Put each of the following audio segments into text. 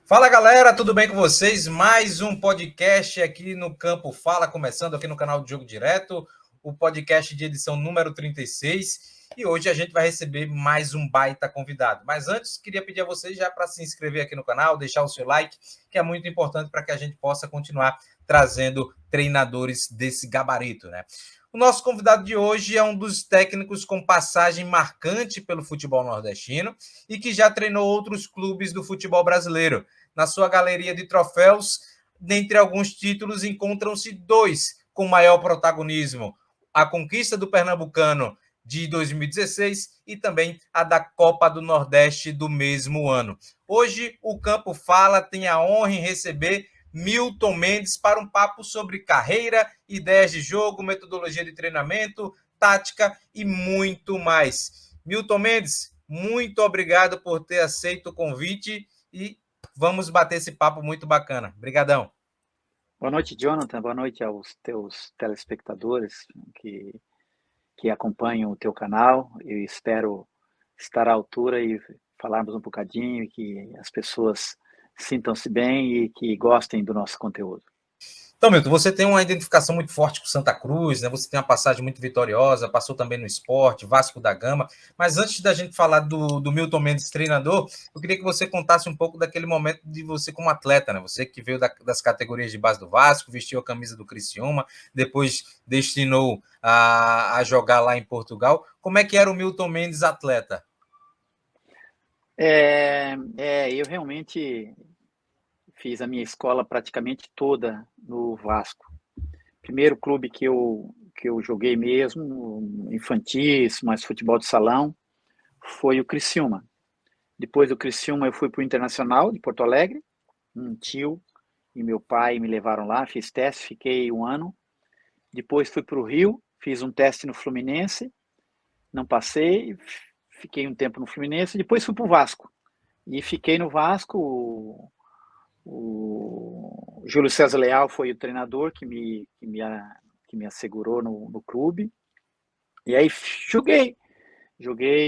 Fala galera, tudo bem com vocês? Mais um podcast aqui no Campo Fala, começando aqui no canal do Jogo Direto, o podcast de edição número 36. E hoje a gente vai receber mais um baita convidado. Mas antes, queria pedir a vocês já para se inscrever aqui no canal, deixar o seu like, que é muito importante para que a gente possa continuar trazendo treinadores desse gabarito, né? O nosso convidado de hoje é um dos técnicos com passagem marcante pelo futebol nordestino e que já treinou outros clubes do futebol brasileiro. Na sua galeria de troféus, dentre alguns títulos, encontram-se dois com maior protagonismo: a conquista do Pernambucano de 2016 e também a da Copa do Nordeste do mesmo ano. Hoje, o Campo Fala tem a honra em receber Milton Mendes para um papo sobre carreira, ideias de jogo, metodologia de treinamento, tática e muito mais. Milton Mendes, muito obrigado por ter aceito o convite e vamos bater esse papo muito bacana. Obrigadão. Boa noite, Jonathan. Boa noite aos teus telespectadores que acompanham o teu canal. Eu espero estar à altura e falarmos um bocadinho e que as pessoas sintam-se bem e que gostem do nosso conteúdo. Então, Milton, você tem uma identificação muito forte com Santa Cruz, né? Você tem uma passagem muito vitoriosa, passou também no Sport, Vasco da Gama. Mas antes da gente falar do Milton Mendes, treinador, eu queria que você contasse um pouco daquele momento de você como atleta, né? Você que veio das categorias de base do Vasco, vestiu a camisa do Criciúma, depois destinou a jogar lá em Portugal. Como é que era o Milton Mendes atleta? Eu realmente fiz a minha escola praticamente toda no Vasco. Primeiro clube que eu joguei mesmo, infantis, mais futebol de salão, foi o Criciúma. Depois do Criciúma eu fui para o Internacional de Porto Alegre, um tio e meu pai me levaram lá, fiz teste, fiquei um ano. Depois fui para o Rio, fiz um teste no Fluminense, não passei, fiquei um tempo no Fluminense, depois fui para o Vasco. E fiquei no Vasco, o Júlio César Leal foi o treinador que me assegurou no clube. E aí joguei,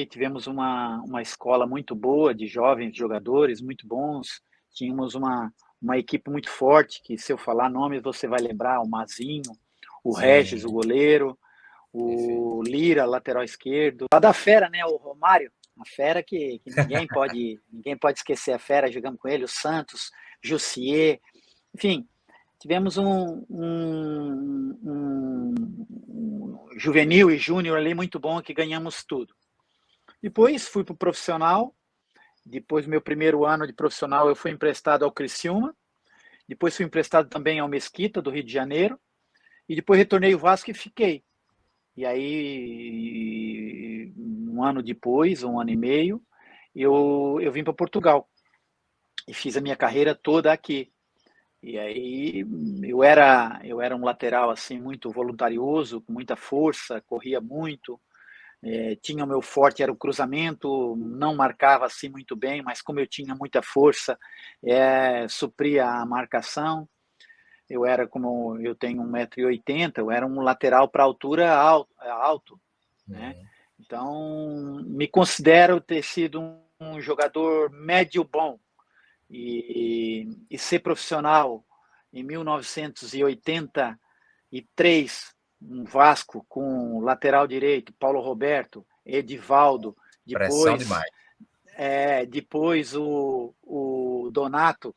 tivemos uma escola muito boa de jovens jogadores, muito bons. Tínhamos uma equipe muito forte, que se eu falar nomes você vai lembrar, o Mazinho, o Sim. Regis, o goleiro, o Lira, lateral esquerdo. Lá da fera, né, o Romário, a fera que ninguém pode esquecer a fera, jogamos com ele, o Santos, Jussier, enfim, tivemos um juvenil e júnior ali muito bom que ganhamos tudo. Depois fui para o profissional, depois do meu primeiro ano de profissional eu fui emprestado ao Criciúma, depois fui emprestado também ao Mesquita, do Rio de Janeiro, e depois retornei ao Vasco e fiquei. E aí, um ano depois, um ano e meio, eu vim para Portugal e fiz a minha carreira toda aqui. E aí eu era um lateral assim muito voluntarioso, com muita força, corria muito, tinha o meu forte era o cruzamento, não marcava assim muito bem, mas como eu tinha muita força, supria a marcação. Eu era como eu tenho 1,80 m, eu era um lateral para altura alto, né? Então me considero ter sido um jogador médio bom e ser profissional em 1983, um Vasco com lateral direito, Paulo Roberto, Edivaldo, Pressão demais. Depois o Donato,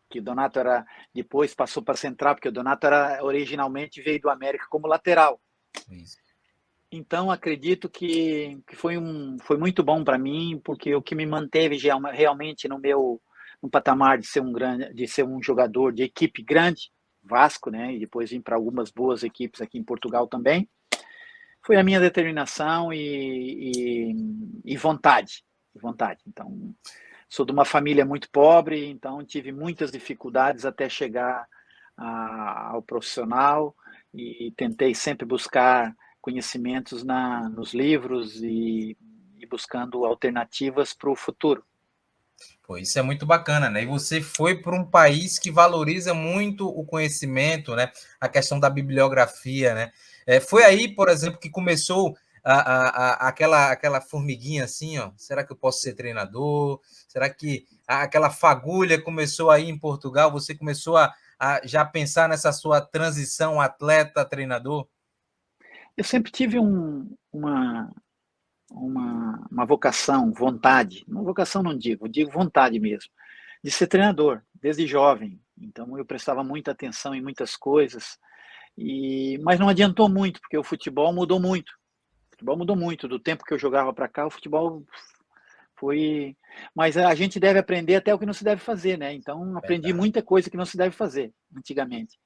que o Donato era, depois passou para central, porque o Donato era originalmente veio do América como lateral. Isso. Então acredito que foi muito bom para mim, porque o que me manteve realmente no patamar de ser um jogador de equipe grande, Vasco, né, e depois vim para algumas boas equipes aqui em Portugal também, foi a minha determinação e vontade. Então, sou de uma família muito pobre, então tive muitas dificuldades até chegar ao profissional e tentei sempre buscar conhecimentos nos livros e buscando alternativas para o futuro. Pô, isso é muito bacana, né? E você foi para um país que valoriza muito o conhecimento, né? A questão da bibliografia, né? Foi aí, por exemplo, que começou aquela formiguinha assim, ó, será que eu posso ser treinador? Será que aquela fagulha começou aí em Portugal? Você começou a já pensar nessa sua transição atleta-treinador? Eu sempre tive uma vocação, vontade, uma vocação não digo vontade mesmo, de ser treinador, desde jovem. Então eu prestava muita atenção em muitas coisas, mas não adiantou muito, porque o futebol mudou muito. O futebol mudou muito, do tempo que eu jogava para cá, o futebol foi... Mas a gente deve aprender até o que não se deve fazer, né? Então aprendi Verdade. muita coisa que não se deve fazer, antigamente.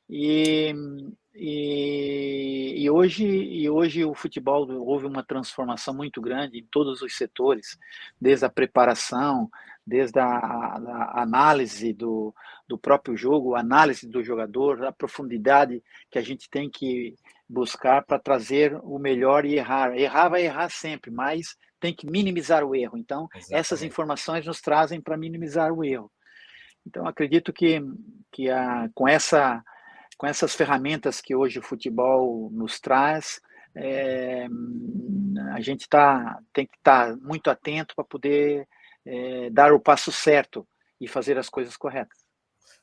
E, e hoje o futebol houve uma transformação muito grande em todos os setores, desde a preparação, desde a análise do próprio jogo, a análise do jogador, a profundidade que a gente tem que buscar para trazer o melhor e errar. Errar vai errar sempre, mas tem que minimizar o erro. Então, essas Exatamente. informações nos trazem para minimizar o erro. Então, acredito que com essas ferramentas que hoje o futebol nos traz, a gente tem que estar muito atento para poder dar o passo certo e fazer as coisas corretas.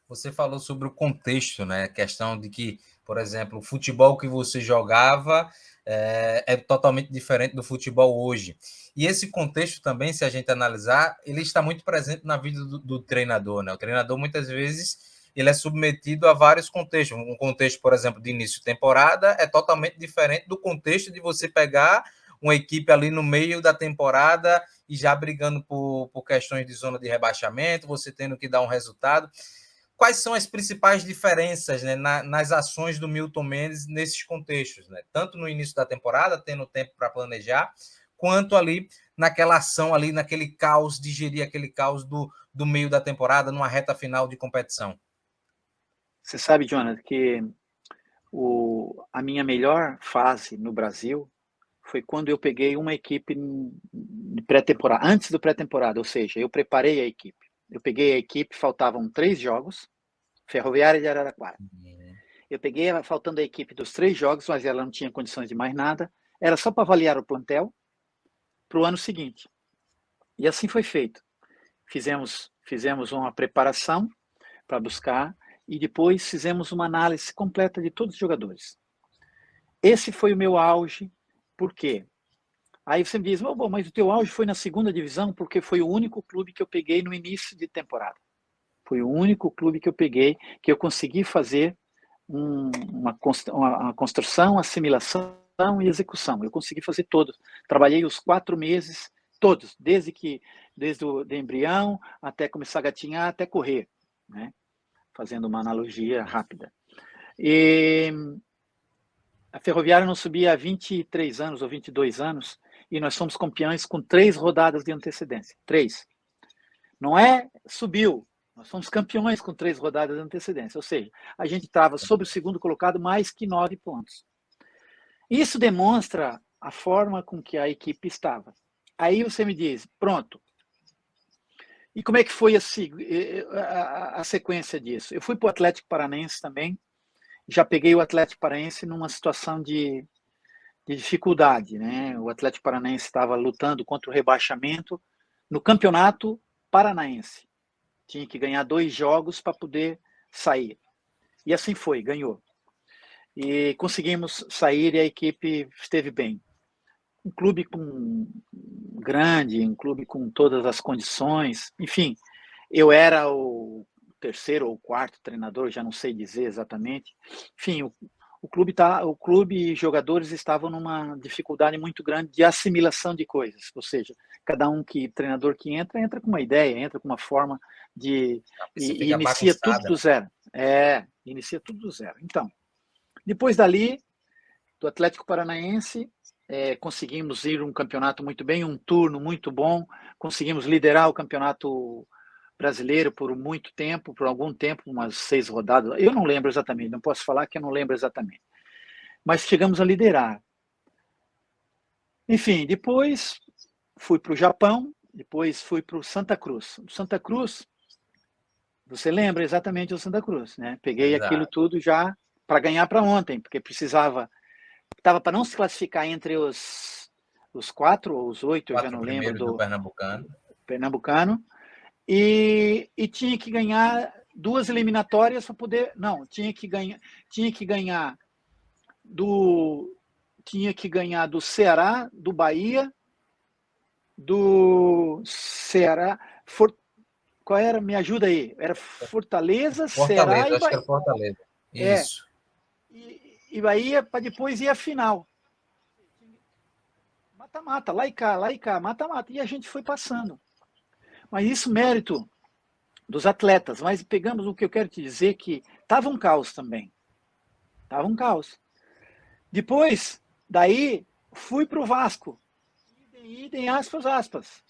Você falou sobre o contexto, né? A questão de que, por exemplo, o futebol que você jogava é totalmente diferente do futebol hoje. E esse contexto também, se a gente analisar, ele está muito presente na vida do treinador, né? O treinador, muitas vezes, ele é submetido a vários contextos. Um contexto, por exemplo, de início de temporada é totalmente diferente do contexto de você pegar uma equipe ali no meio da temporada e já brigando por questões de zona de rebaixamento, você tendo que dar um resultado. Quais são as principais diferenças, né, nas ações do Milton Mendes nesses contextos, né? Tanto no início da temporada, tendo tempo para planejar, quanto ali naquela ação, ali naquele caos, digerir aquele caos do meio da temporada, numa reta final de competição. Você sabe, Jonathan, que a minha melhor fase no Brasil foi quando eu peguei uma equipe de pré-temporada, antes do pré-temporada, ou seja, eu preparei a equipe. Eu peguei a equipe, faltavam 3 jogos, Ferroviária de Araraquara. Eu peguei, faltando a equipe dos 3 jogos, mas ela não tinha condições de mais nada. Era só para avaliar o plantel para o ano seguinte. E assim foi feito. Fizemos uma preparação para buscar e depois fizemos uma análise completa de todos os jogadores. Esse foi o meu auge. Por quê? Aí você me diz, oh, bom, mas o teu auge foi na segunda divisão porque foi o único clube que eu peguei no início de temporada. Foi o único clube que eu peguei que eu consegui fazer uma construção, assimilação e execução. Eu consegui fazer todos. Trabalhei os 4 meses todos, desde o embrião até começar a gatinhar, até correr, né? Fazendo uma analogia rápida. E a Ferroviária não subia há 23 anos ou 22 anos e nós fomos campeões com 3 rodadas de antecedência. 3. Não é subiu, nós fomos campeões com 3 rodadas de antecedência, ou seja, a gente estava sobre o segundo colocado mais que 9 pontos. Isso demonstra a forma com que a equipe estava. Aí você me diz, pronto. E como é que foi a sequência disso? Eu fui para o Atlético Paranaense também, já peguei o Atlético Paranaense numa situação de dificuldade, né? O Atlético Paranaense estava lutando contra o rebaixamento no Campeonato Paranaense. Tinha que ganhar 2 jogos para poder sair. E assim foi, ganhou. E conseguimos sair e a equipe esteve bem. Um clube grande, um clube com todas as condições. Enfim, eu era o terceiro ou quarto treinador, já não sei dizer exatamente. Enfim, o clube e jogadores estavam numa dificuldade muito grande de assimilação de coisas, ou seja, cada treinador que entra com uma ideia, entra com uma forma de Isso e fica inicia tudo bagunçada. do zero. Inicia tudo do zero. Então, depois dali, do Atlético Paranaense, conseguimos ir um campeonato muito bem, um turno muito bom, conseguimos liderar o campeonato brasileiro por muito tempo, por algum tempo, umas 6 rodadas. Eu não lembro exatamente, não posso falar que eu não lembro exatamente. Mas chegamos a liderar. Enfim, depois fui para o Japão, depois fui para o Santa Cruz. O Santa Cruz, você lembra exatamente o Santa Cruz, né? Peguei aquilo Exato. tudo já para ganhar para ontem, porque precisava estava para não se classificar entre os 4 ou os 8, eu já não lembro, do Pernambucano, e tinha que ganhar 2 eliminatórias para poder. Não, tinha que ganhar do Ceará, do Bahia, do Ceará. Qual era? Me ajuda aí. Era Fortaleza, Ceará e Bahia. Acho que Bahia. era Fortaleza. Isso. E Bahia para depois ir à final. Mata-mata, lá e cá, mata-mata. E a gente foi passando. Mas isso mérito dos atletas. Mas pegamos o que eu quero te dizer, que estava um caos também. Estava um caos. Depois, daí, fui para o Vasco. Idem, aspas.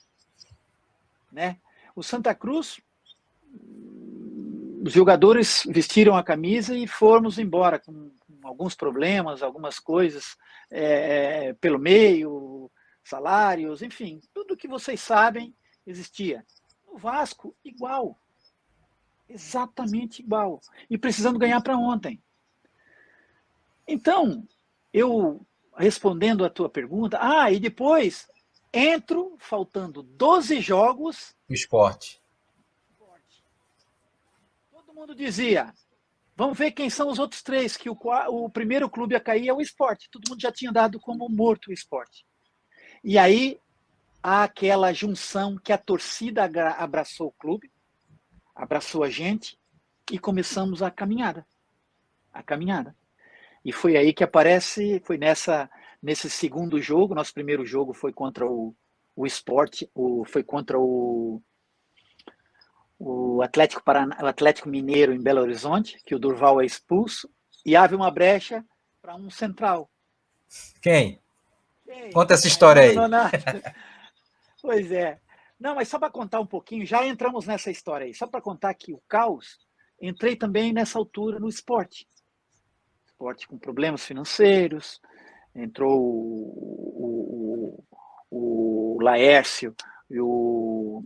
Né? O Santa Cruz, os jogadores vestiram a camisa e fomos embora com alguns problemas, algumas coisas pelo meio, salários, enfim, tudo que vocês sabem existia. O Vasco, igual. Exatamente igual. E precisando ganhar para ontem. Então, eu respondendo a tua pergunta, e depois entro, faltando 12 jogos. Esporte. Todo mundo dizia, vamos ver quem são os outros 3, que o primeiro clube a cair é o Sport. Todo mundo já tinha dado como morto o Sport. E aí, há aquela junção que a torcida abraçou o clube, abraçou a gente, e começamos a caminhada. E foi aí que aparece, foi nesse segundo jogo, nosso primeiro jogo foi contra o Sport, foi contra o Atlético Mineiro em Belo Horizonte, que o Durval é expulso, e abre uma brecha para um central. Quem? Conta essa história aí. Pois é. Não, mas só para contar um pouquinho, já entramos nessa história aí, só para contar que o caos, entrei também nessa altura no Sport com problemas financeiros, entrou o Laércio e o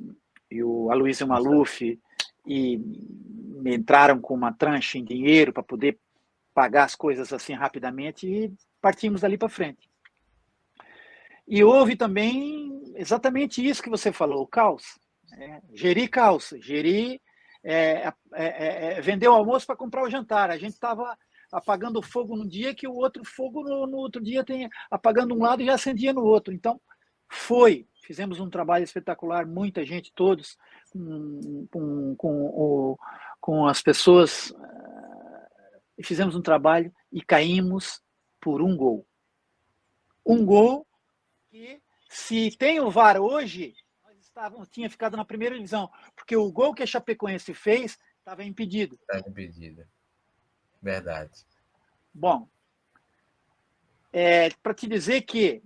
Aloysio Maluf e entraram com uma tranche em dinheiro para poder pagar as coisas assim rapidamente e partimos dali para frente. E houve também exatamente isso que você falou, o caos. Gerir caos, vender o almoço para comprar o jantar. A gente estava apagando fogo num dia que o outro fogo no outro dia tem apagando um lado e já acendia no outro. Então, fizemos um trabalho espetacular, muita gente, todos, com as pessoas, e fizemos um trabalho e caímos por um gol. Um gol que, se tem o VAR hoje, nós tinha ficado na primeira divisão, porque o gol que a Chapecoense fez estava impedido. Estava impedido. Verdade. Bom, para te dizer que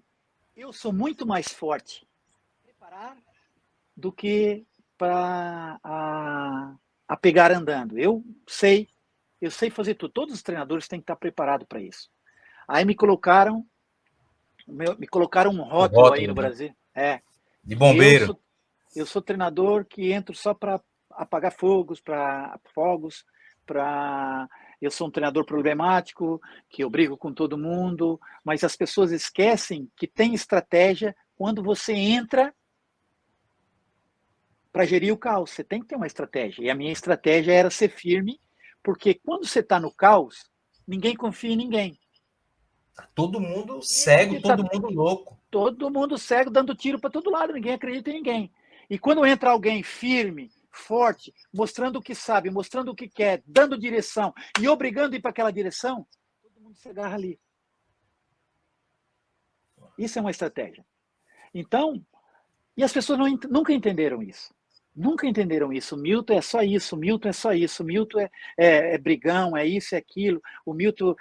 eu sou muito mais forte para preparar do que para a pegar andando. Eu sei fazer tudo. Todos os treinadores têm que estar preparados para isso. Aí me colocaram um rótulo aí no Brasil. De bombeiro. Eu sou treinador que entro só para apagar fogos, eu sou um treinador problemático, que eu brigo com todo mundo, mas as pessoas esquecem que tem estratégia quando você entra para gerir o caos. Você tem que ter uma estratégia. E a minha estratégia era ser firme, porque quando você está no caos, ninguém confia em ninguém. Todo mundo cego, todo mundo louco. Todo mundo cego, dando tiro para todo lado, ninguém acredita em ninguém. E quando entra alguém firme, forte, mostrando o que sabe, mostrando o que quer, dando direção e obrigando a ir para aquela direção, todo mundo se agarra ali. Isso é uma estratégia. Então, e as pessoas nunca entenderam isso. Nunca entenderam isso. O Milton é só isso, o Milton é só isso, o Milton é brigão, é isso, é aquilo, o Milton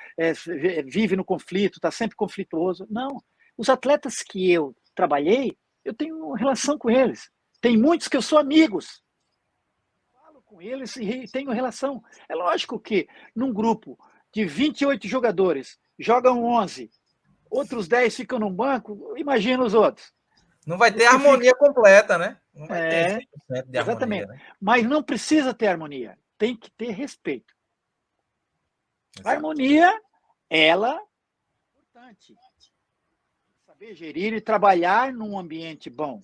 vive no conflito, está sempre conflituoso. Não. Os atletas que eu trabalhei, eu tenho relação com eles. Tem muitos que eu sou amigos. Falo com eles e tenho relação. É lógico que num grupo de 28 jogadores, jogam 11, outros 10 ficam no banco, imagina os outros. Não vai ter harmonia completa, né? Não vai ter 100% de exatamente. harmonia. Né? Mas não precisa ter harmonia. Tem que ter respeito. Exato. A harmonia, ela é saber gerir e trabalhar num ambiente bom.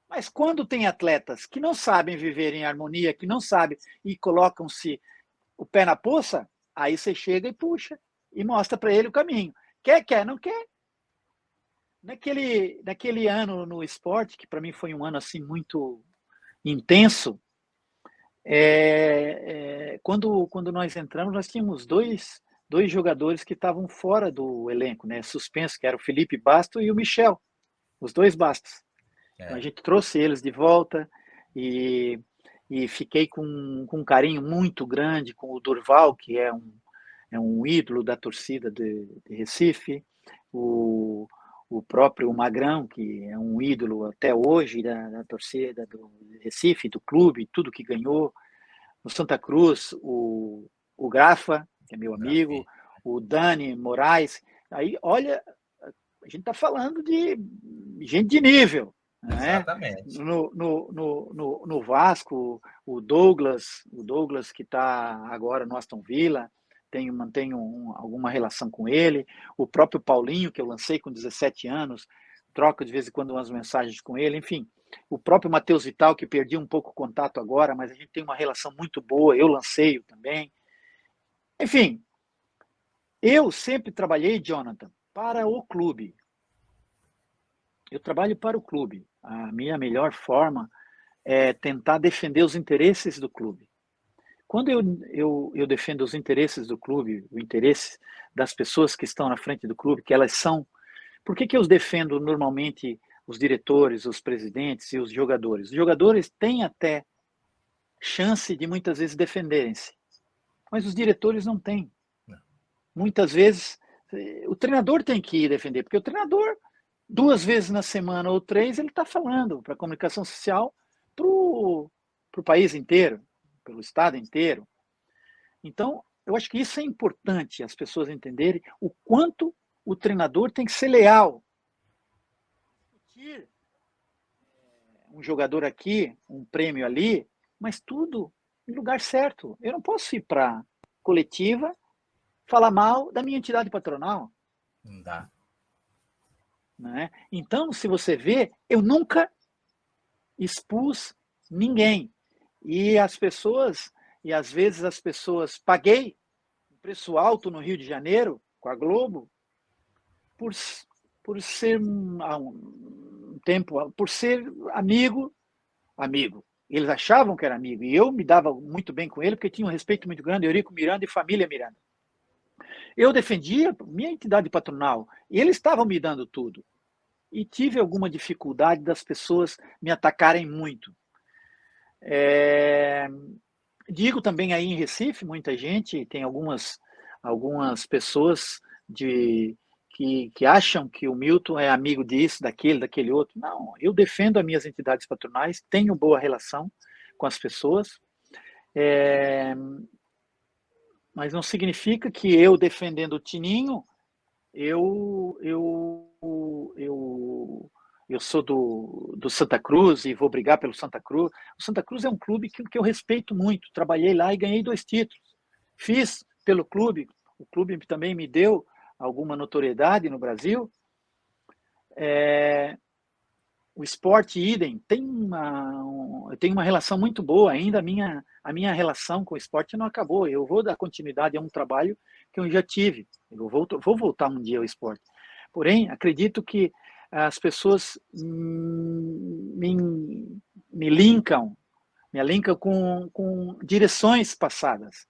Mas quando tem atletas que não sabem viver em harmonia, que não sabem e colocam-se o pé na poça, aí você chega e puxa e mostra para ele o caminho. Quer, não quer. Naquele ano no esporte, que para mim foi um ano assim muito intenso, quando nós entramos, nós tínhamos dois jogadores que estavam fora do elenco, né, suspenso, que era o Felipe Basto e o Michel, os dois Bastos. Então a gente trouxe eles de volta e fiquei com um carinho muito grande com o Durval, que é um ídolo da torcida de Recife, o próprio Magrão, que é um ídolo até hoje da torcida do Recife, do clube, tudo que ganhou. No Santa Cruz, o Grafa, que é meu amigo, o Dani Moraes. Aí, olha, a gente está falando de gente de nível. Né? Exatamente. No Vasco, o Douglas que está agora no Aston Villa, mantenho alguma relação com ele. O próprio Paulinho, que eu lancei com 17 anos, troco de vez em quando umas mensagens com ele. Enfim, o próprio Matheus Vital, que perdi um pouco o contato agora, mas a gente tem uma relação muito boa. Eu lancei também. Enfim, eu sempre trabalhei, Jonathan, para o clube. Eu trabalho para o clube. A minha melhor forma é tentar defender os interesses do clube. Quando eu defendo os interesses do clube, o interesse das pessoas que estão na frente do clube, que elas são... Por que eu os defendo normalmente, os diretores, os presidentes e os jogadores? Os jogadores têm até chance de muitas vezes defenderem-se, mas os diretores não têm. Muitas vezes o treinador tem que ir defender, porque o treinador, 2 vezes na semana ou 3, ele está falando para a comunicação social para o país inteiro, pelo estado inteiro. Então, eu acho que isso é importante, as pessoas entenderem o quanto o treinador tem que ser leal. Um jogador aqui, um prêmio ali, mas tudo em lugar certo. Eu não posso ir para a coletiva falar mal da minha entidade patronal. Não dá. Né? Então, se você vê, eu nunca expus ninguém. E às vezes as pessoas, paguei um preço alto no Rio de Janeiro, com a Globo, por ser por ser amigo. Eles achavam que era amigo, e eu me dava muito bem com ele, porque tinha um respeito muito grande, Eurico Miranda e família Miranda. Eu defendia minha entidade patronal, e eles estavam me dando tudo. E tive alguma dificuldade das pessoas me atacarem muito. Digo também aí em Recife, muita gente, tem algumas pessoas que acham que o Milton é amigo disso, daquele outro. Não, eu defendo as minhas entidades patronais, tenho boa relação com as pessoas, mas não significa que eu defendendo o Tininho, eu sou do Santa Cruz e vou brigar pelo Santa Cruz. O Santa Cruz é um clube que eu respeito muito. Trabalhei lá e ganhei 2 títulos. Fiz pelo clube. O clube também me deu alguma notoriedade no Brasil. O Sport idem. Eu tenho uma relação muito boa ainda. A minha relação com o esporte não acabou. Eu vou dar continuidade a um trabalho que eu já tive. Eu vou voltar um dia ao esporte. Porém, acredito que as pessoas me linkam com direções passadas.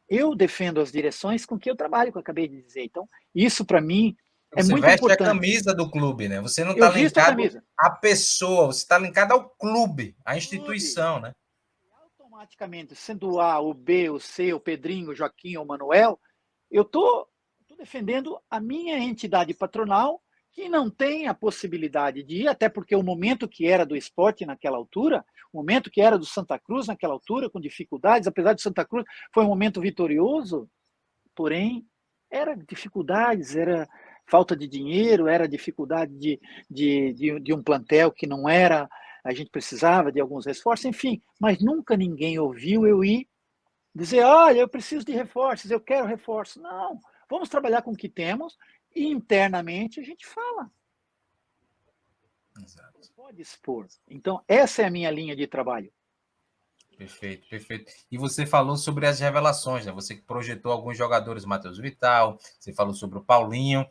Eu defendo as direções com que eu trabalho, que eu acabei de dizer. Então, isso para mim é muito importante. Você veste a camisa do clube, né? Você não está linkado à pessoa, você está linkado ao clube, à instituição, né? Automaticamente, sendo o A, o B, o C, o Pedrinho, o Joaquim ou o Manuel, eu estou defendendo a minha entidade patronal, que não tem a possibilidade de ir, até porque o momento que era do esporte naquela altura, o momento que era do Santa Cruz naquela altura, com dificuldades, apesar de Santa Cruz foi um momento vitorioso, porém, era dificuldades, era falta de dinheiro, era dificuldade de um plantel que não era, a gente precisava de alguns reforços, enfim, mas nunca ninguém ouviu eu ir dizer, olha, eu preciso de reforços, eu quero reforços. Não, vamos trabalhar com o que temos E internamente a gente fala. Exato. Pode expor. Então, essa é a minha linha de trabalho. Perfeito, perfeito. E você falou sobre as revelações, né? Você que projetou alguns jogadores, Matheus Vital, você falou sobre o Paulinho,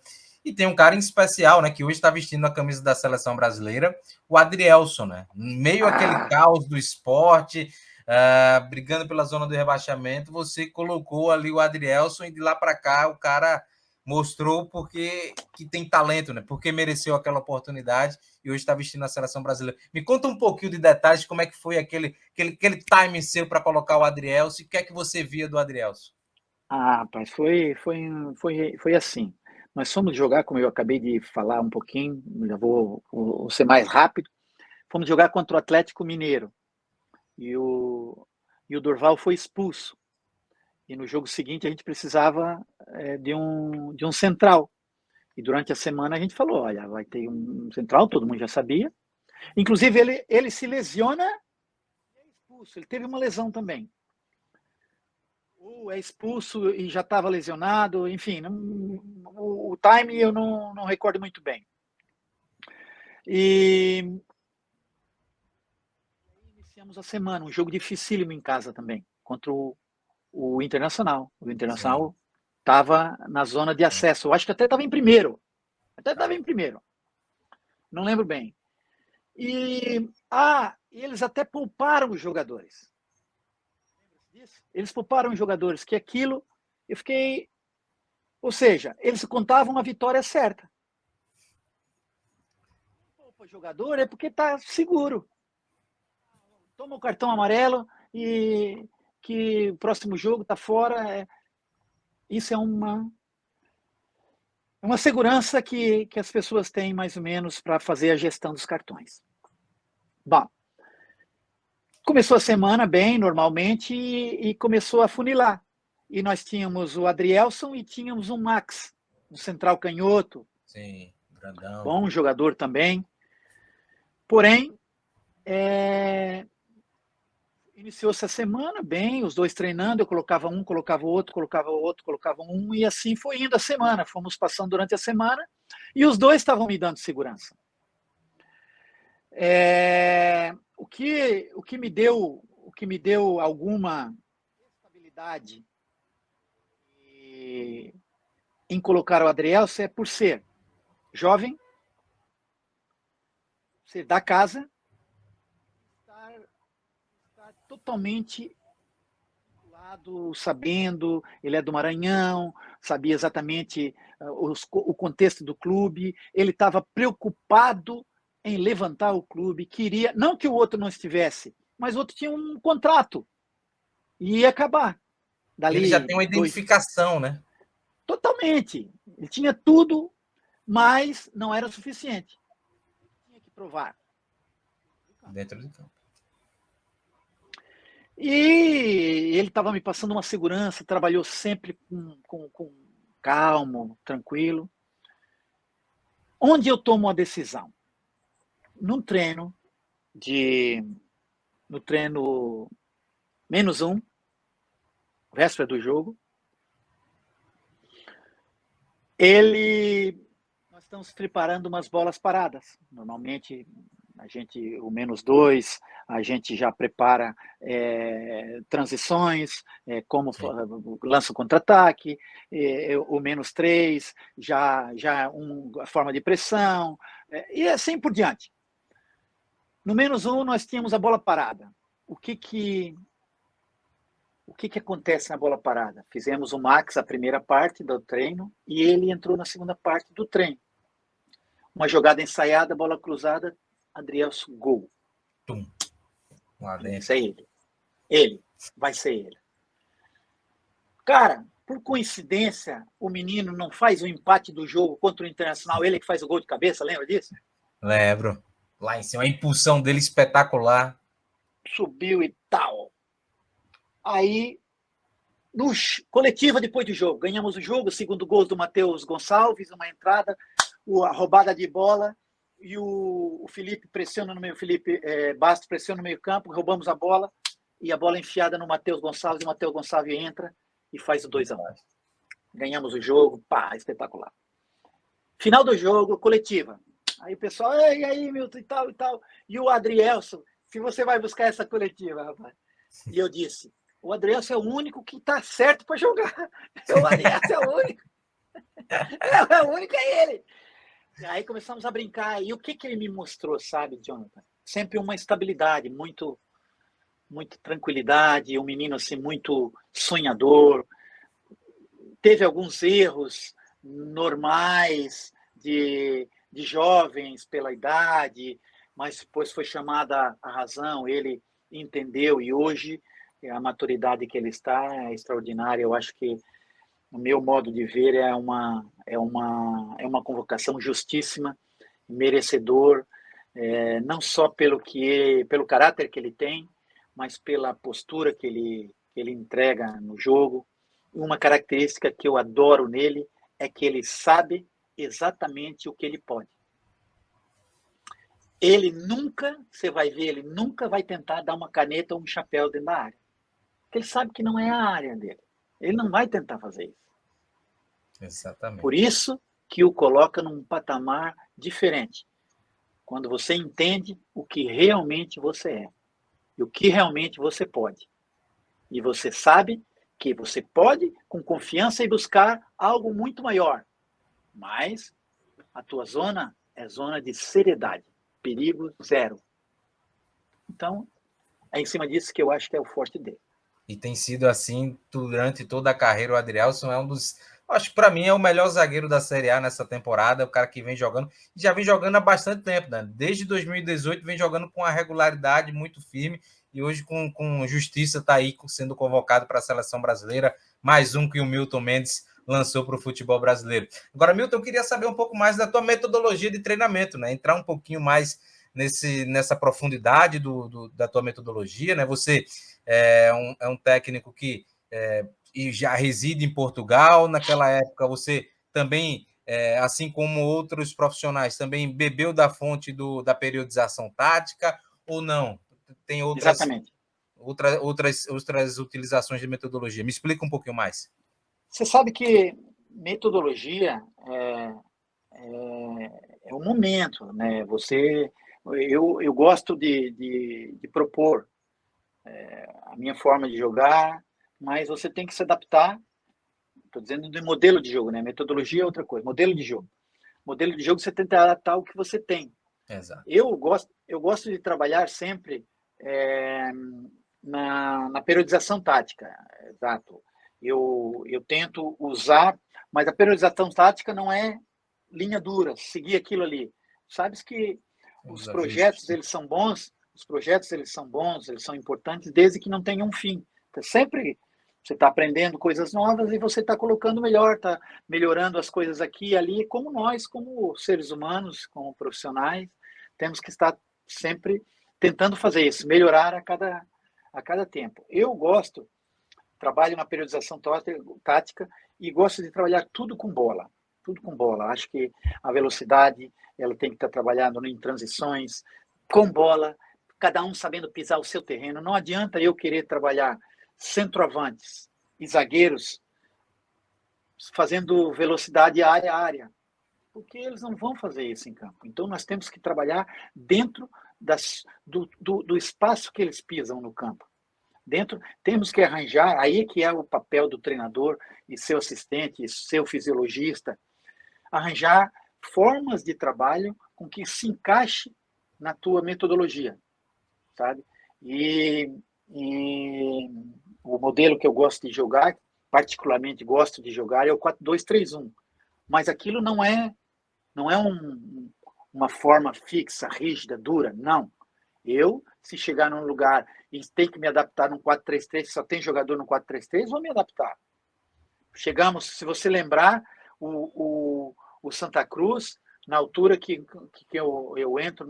e tem um cara em especial, né, que hoje está vestindo a camisa da seleção brasileira, o Adrielson, né? Meio aquele caos do esporte, brigando pela zona do rebaixamento, você colocou ali o Adrielson e de lá para cá o cara mostrou porque que tem talento, né? Porque mereceu aquela oportunidade e hoje está vestindo a seleção brasileira. Me conta um pouquinho de detalhes, como é que foi aquele timing seu para colocar o Adrielson e o que é que você via do Adrielson? Rapaz, foi assim. Nós fomos jogar, como eu acabei de falar um pouquinho, já vou ser mais rápido. Fomos jogar contra o Atlético Mineiro e o Dorval foi expulso. E no jogo seguinte a gente precisava de um central. E durante a semana a gente falou, olha, vai ter um central, todo mundo já sabia. Inclusive ele se lesiona e é expulso. Ele teve uma lesão também. Ou é expulso e já estava lesionado, enfim, o time eu não recordo muito bem. E iniciamos a semana, um jogo dificílimo em casa também, contra o Internacional. O Internacional estava na zona de acesso. Eu acho que até estava em primeiro. Não lembro bem. E eles até pouparam os jogadores. Eles pouparam os jogadores, que aquilo eu fiquei. Ou seja, eles contavam a vitória certa. Poupa o jogador é porque está seguro. Toma o cartão amarelo e que o próximo jogo está fora. Isso é uma segurança que as pessoas têm mais ou menos para fazer a gestão dos cartões. Bom, começou a semana bem, normalmente, e começou a funilar. E nós tínhamos o Adrielson e tínhamos o Max, um central canhoto. Sim, grandão. Bom jogador também. Porém, iniciou-se a semana bem, os dois treinando, eu colocava um, colocava o outro, colocava o outro, colocava um, e assim foi indo a semana. Fomos passando durante a semana e os dois estavam me dando segurança. O que me deu alguma estabilidade em colocar o Adrielson é por ser jovem, ser da casa, estar totalmente sabendo, ele é do Maranhão, sabia exatamente o contexto do clube, ele estava preocupado em levantar o clube, queria, não que o outro não estivesse, mas o outro tinha um contrato e ia acabar. Ele já tem uma identificação, né? Totalmente. Ele tinha tudo, mas não era o suficiente. Tinha que provar. Dentro do campo. E ele estava me passando uma segurança, trabalhou sempre com calmo, tranquilo. Onde eu tomo a decisão? No treino -1, véspera do jogo, nós estamos preparando umas bolas paradas. Normalmente o -2, a gente já prepara transições, como lança o contra-ataque, o -3, já a forma de pressão, e assim por diante. No -1, nós tínhamos a bola parada. O que acontece na bola parada? Fizemos o Max a primeira parte do treino e ele entrou na segunda parte do treino. Uma jogada ensaiada, bola cruzada, Adrielson, gol. Isso é ele. Ele. Vai ser ele. Cara, por coincidência, o menino não faz o empate do jogo contra o Internacional, ele que faz o gol de cabeça, lembra disso? Lembro. Lá em cima, a impulsão dele espetacular. Subiu e tal. Aí, no coletiva depois do jogo, ganhamos o jogo, segundo gol do Matheus Gonçalves, uma entrada, a roubada de bola, e o Felipe pressiona no meio, Bastos pressiona no meio campo, roubamos a bola, e a bola enfiada no Matheus Gonçalves, e o Matheus Gonçalves entra e faz o 2-1. Ganhamos o jogo, espetacular. Final do jogo, coletiva. Aí o pessoal, e aí, Milton, e tal, e tal. E o Adrielson, se você vai buscar essa coletiva, rapaz. E eu disse, o Adrielson é o único que tá certo para jogar. O Adrielson é o único. É o único, é ele. E aí começamos a brincar. E o que ele me mostrou, sabe, Jonathan? Sempre uma estabilidade, muito tranquilidade, um menino assim muito sonhador. Teve alguns erros normais de jovens pela idade, mas depois foi chamada a razão, ele entendeu e hoje a maturidade que ele está é extraordinária. Eu acho que no meu modo de ver é uma convocação justíssima, merecedor, não só pelo caráter que ele tem, mas pela postura que ele entrega no jogo. Uma característica que eu adoro nele é que ele sabe exatamente o que ele pode. Ele nunca, você vai ver, ele nunca vai tentar dar uma caneta ou um chapéu dentro da área. Porque ele sabe que não é a área dele. Ele não vai tentar fazer isso. Exatamente. Por isso que o coloca num patamar diferente. Quando você entende o que realmente você é e o que realmente você pode. E você sabe que você pode, com confiança, ir buscar algo muito maior. Mas a tua zona é zona de seriedade. Perigo zero. Então, é em cima disso que eu acho que é o forte dele. E tem sido assim durante toda a carreira. O Adrielson é um dos... Acho que para mim é o melhor zagueiro da Série A nessa temporada. O cara que vem jogando... Já vem jogando há bastante tempo, né? Desde 2018 vem jogando com uma regularidade muito firme. E hoje com justiça está aí sendo convocado para a Seleção Brasileira. Mais um que o Milton Mendes lançou para o futebol brasileiro. Agora, Milton, eu queria saber um pouco mais da tua metodologia de treinamento, né? Entrar um pouquinho mais nessa profundidade da tua metodologia, né? Você é um técnico que já reside em Portugal. Naquela época, você também, assim como outros profissionais, também bebeu da fonte da periodização tática ou não? Tem Exatamente. outras utilizações de metodologia. Me explica um pouquinho mais. Você sabe que metodologia é um momento, né? Eu gosto de propor a minha forma de jogar, mas você tem que se adaptar. Estou dizendo de modelo de jogo, né? Metodologia é outra coisa. Modelo de jogo. Modelo de jogo você tenta adaptar o que você tem. Exato. Eu gosto de trabalhar sempre na periodização tática. Exato. Eu tento usar, mas a periodização tática não é linha dura, seguir aquilo ali. Sabes que os projetos eles são bons, eles são importantes desde que não tenham um fim. Então, sempre você está aprendendo coisas novas e você está colocando melhor, está melhorando as coisas aqui e ali, como nós, como seres humanos, como profissionais, temos que estar sempre tentando fazer isso, melhorar a cada tempo. Eu trabalho na periodização tática e gosto de trabalhar tudo com bola. Tudo com bola. Acho que a velocidade ela tem que estar trabalhando em transições, com bola, cada um sabendo pisar o seu terreno. Não adianta eu querer trabalhar centroavantes e zagueiros fazendo velocidade área a área, porque eles não vão fazer isso em campo. Então nós temos que trabalhar dentro do espaço que eles pisam no campo. Temos que arranjar, aí que é o papel do treinador e seu assistente, e seu fisiologista, arranjar formas de trabalho com que se encaixe na tua metodologia, sabe? E o modelo que eu gosto de jogar, particularmente gosto de jogar, é o 4-2-3-1. Mas aquilo não é uma forma fixa, rígida, dura, não. Se chegar num lugar e tem que me adaptar num 4-3-3, só tem jogador no 4-3-3, vou me adaptar. Chegamos, se você lembrar, o Santa Cruz, na altura que eu entro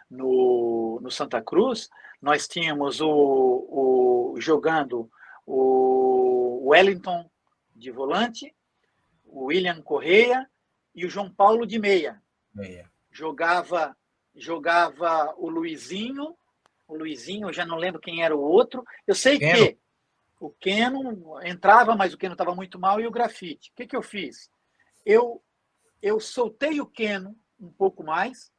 no Santa Cruz, nós tínhamos jogando o Wellington de volante, o William Correia e o João Paulo de meia. Jogava o Luizinho, eu já não lembro quem era o outro. Eu sei que o Keno entrava, mas o Keno estava muito mal, e o Grafite. O que eu fiz? eu soltei o Keno um pouco mais,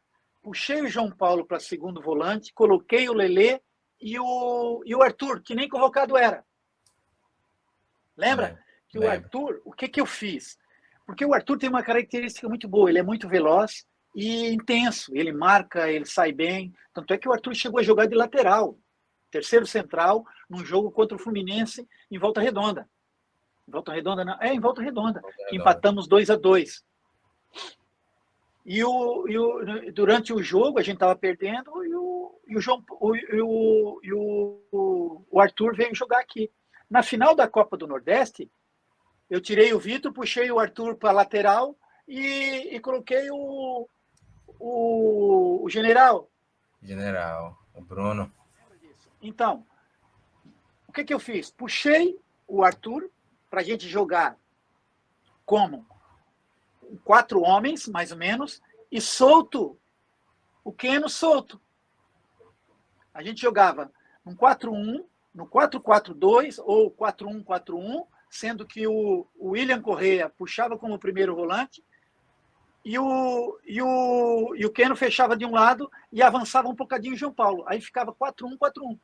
puxei o João Paulo para segundo volante, coloquei o Lelê e o Arthur, que nem convocado era. Lembra? Que o Arthur, o que eu fiz? Porque o Arthur tem uma característica muito boa, ele é muito veloz e intenso, ele marca, ele sai bem. Tanto é que o Arthur chegou a jogar de lateral, terceiro central, num jogo contra o Fluminense em Volta Redonda. Em Volta Redonda, não. Em Volta Redonda, que empatamos 2-2. Durante o jogo, a gente estava perdendo e o Arthur veio jogar aqui. Na final da Copa do Nordeste, eu tirei o Vitor, puxei o Arthur para a lateral e coloquei o General. General, o Bruno. Então, o que eu fiz? Puxei o Arthur para a gente jogar como 4 homens, mais ou menos, e solto, o Keno solto. A gente jogava no 4-1, no 4-4-2 ou 4-1-4-1, sendo que o William Correa puxava como primeiro volante e o Keno fechava de um lado e avançava um bocadinho o João Paulo. Aí ficava 4-1-4-1.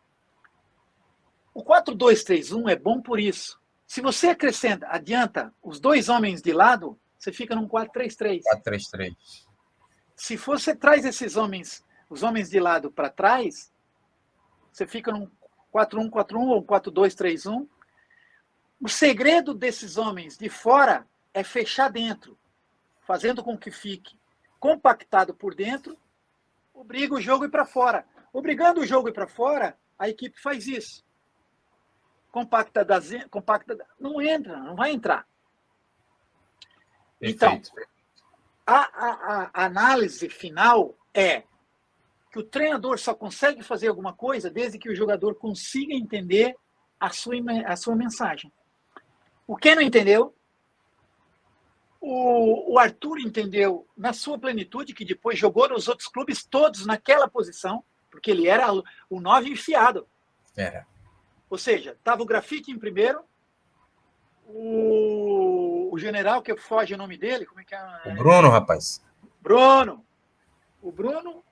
O 4-2-3-1 é bom por isso. Se você adianta os 2 homens de lado, você fica num 4-3-3. 4-3-3. Se você traz os homens de lado para trás, você fica num 4-1-4-1 ou 4-2-3-1. O segredo desses homens de fora é fechar dentro, fazendo com que fique compactado por dentro, obriga o jogo a ir para fora. Obrigando o jogo a ir para fora, a equipe faz isso. Compacta, não entra, não vai entrar. Então, a análise final é que o treinador só consegue fazer alguma coisa desde que o jogador consiga entender a sua mensagem. O que não entendeu, o Arthur entendeu na sua plenitude, que depois jogou nos outros clubes todos naquela posição, porque ele era o 9 enfiado. Era. Ou seja, estava o Grafite em primeiro, o General, que foge o nome dele, como é que é? O Bruno, rapaz. Bruno. O Bruno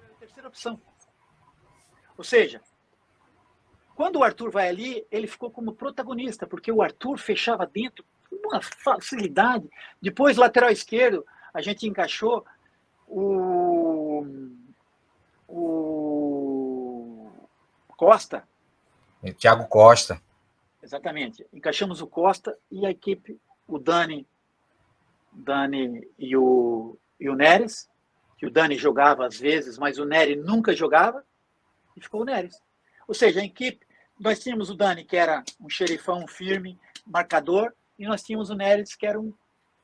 é a terceira opção. Ou seja, quando o Arthur vai ali, ele ficou como protagonista, porque o Arthur fechava dentro com uma facilidade. Depois, lateral esquerdo, a gente encaixou o Costa. O Thiago Costa. Exatamente. Encaixamos o Costa e a equipe, o Dani e o Neres, que o Dani jogava às vezes, mas o Neres nunca jogava, e ficou o Neres. Ou seja, a equipe, nós tínhamos o Dani, que era um xerifão firme, marcador, e nós tínhamos o Neres, que era um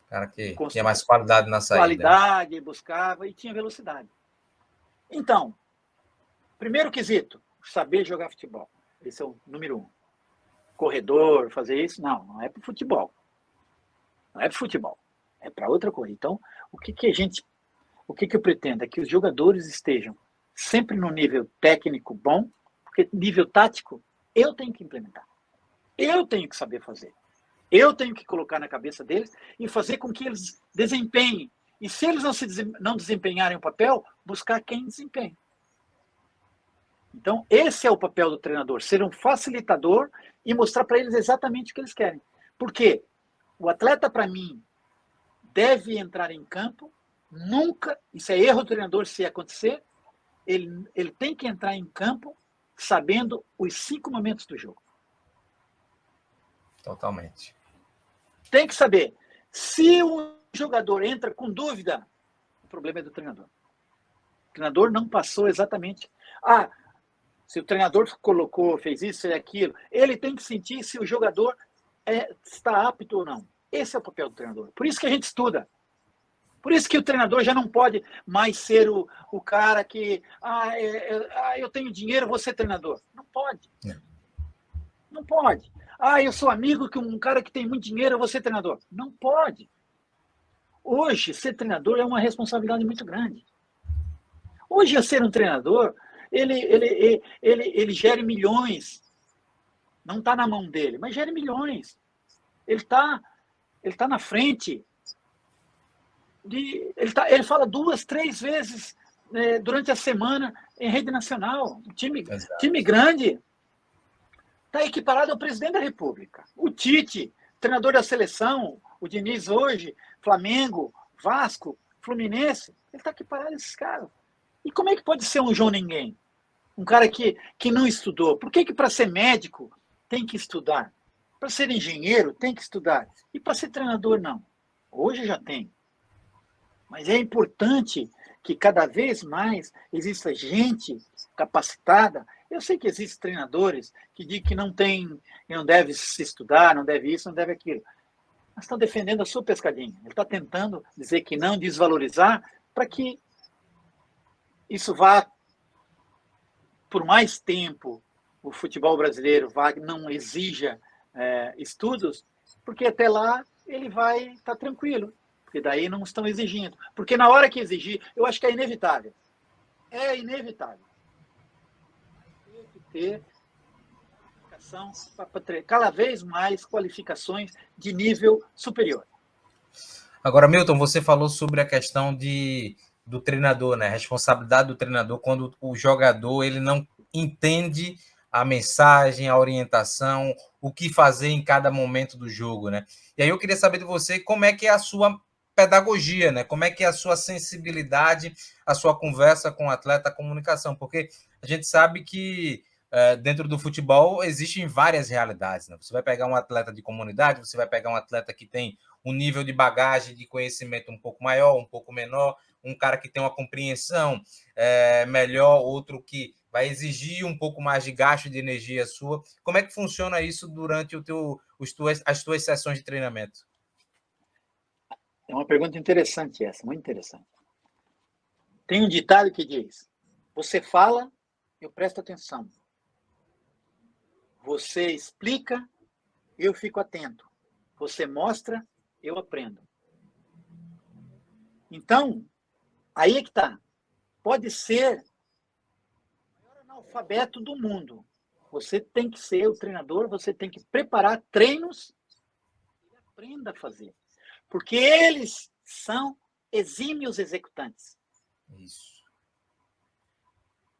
cara que tinha mais qualidade na saída. Qualidade, buscava e tinha velocidade. Então, primeiro quesito, saber jogar futebol. Esse é o número 1. Corredor, fazer isso, não é para futebol. Não é para futebol. É para outra coisa. Então, o que eu pretendo é que os jogadores estejam sempre no nível técnico bom, porque nível tático eu tenho que implementar. Eu tenho que saber fazer. Eu tenho que colocar na cabeça deles e fazer com que eles desempenhem. E se eles não desempenharem o papel, buscar quem desempenha. Então, esse é o papel do treinador, ser um facilitador e mostrar para eles exatamente o que eles querem. Porque o atleta, para mim, deve entrar em campo, nunca, isso é erro do treinador se acontecer, ele tem que entrar em campo sabendo os 5 momentos do jogo. Totalmente. Tem que saber. Se o jogador entra com dúvida, o problema é do treinador. O treinador não passou exatamente. Se o treinador fez isso e aquilo, ele tem que sentir se o jogador está apto ou não. Esse é o papel do treinador. Por isso que a gente estuda. Por isso que o treinador já não pode mais ser o cara que eu tenho dinheiro, vou ser treinador. Não pode. Não pode. Eu sou amigo de um cara que tem muito dinheiro, eu vou ser treinador. Não pode. Hoje, ser treinador é uma responsabilidade muito grande. Hoje, ser um treinador, ele gera milhões. Não está na mão dele, mas gera milhões. ele tá na frente. Ele fala 2, 3 vezes durante a semana em rede nacional. Time grande está equiparado ao presidente da República. O Tite, treinador da seleção, o Diniz hoje, Flamengo, Vasco, Fluminense, ele está equiparado a esses caras. E como é que pode ser um João Ninguém? Um cara que não estudou. Por que para ser médico tem que estudar? Para ser engenheiro tem que estudar. E para ser treinador, não. Hoje já tem. Mas é importante que cada vez mais exista gente capacitada. Eu sei que existem treinadores que dizem que não deve se estudar, não deve isso, não deve aquilo. Mas estão defendendo a sua pescadinha. Ele está tentando dizer que não, desvalorizar, para que isso vá por mais tempo, o futebol brasileiro não exija estudos, porque até lá ele vai estar tranquilo. Porque daí não estão exigindo. Porque na hora que exigir, eu acho que é inevitável. É inevitável. Tem que ter qualificação para ter cada vez mais qualificações de nível superior. Agora, Milton, você falou sobre a questão do treinador, né? A responsabilidade do treinador quando o jogador ele não entende a mensagem, a orientação, o que fazer em cada momento do jogo, né? E aí eu queria saber de você como é que é a sua pedagogia, né? Como é que é a sua sensibilidade, a sua conversa com o atleta, a comunicação, porque a gente sabe que dentro do futebol existem várias realidades, né? Você vai pegar um atleta de comunidade, você vai pegar um atleta que tem um nível de bagagem, de conhecimento um pouco maior, um pouco menor, um cara que tem uma compreensão melhor, outro que vai exigir um pouco mais de gasto de energia sua. Como é que funciona isso durante as tuas sessões de treinamento? É uma pergunta interessante essa, muito interessante. Tem um ditado que diz: você fala, eu presto atenção. Você explica, eu fico atento. Você mostra, eu aprendo. Então, aí é que está. Pode ser o maior analfabeto do mundo. Você tem que ser o treinador, você tem que preparar treinos e aprenda a fazer. Porque eles são exímios executantes. Isso.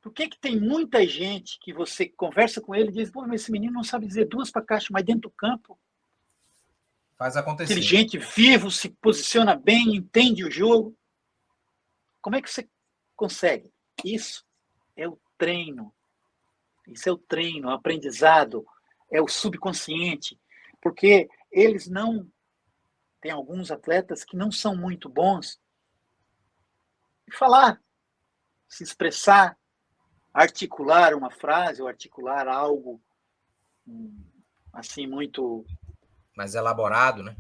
Por que tem muita gente que você conversa com ele e diz: pô, mas esse menino não sabe dizer 2 para caixa, mas dentro do campo. Faz acontecer. Inteligente, vivo, se posiciona bem, entende o jogo. Como é que você consegue? Isso é o treino. Isso é o treino, o aprendizado, é o subconsciente. Porque eles não... Tem alguns atletas que não são muito bons em falar, se expressar, articular uma frase ou articular algo assim muito mais elaborado, né?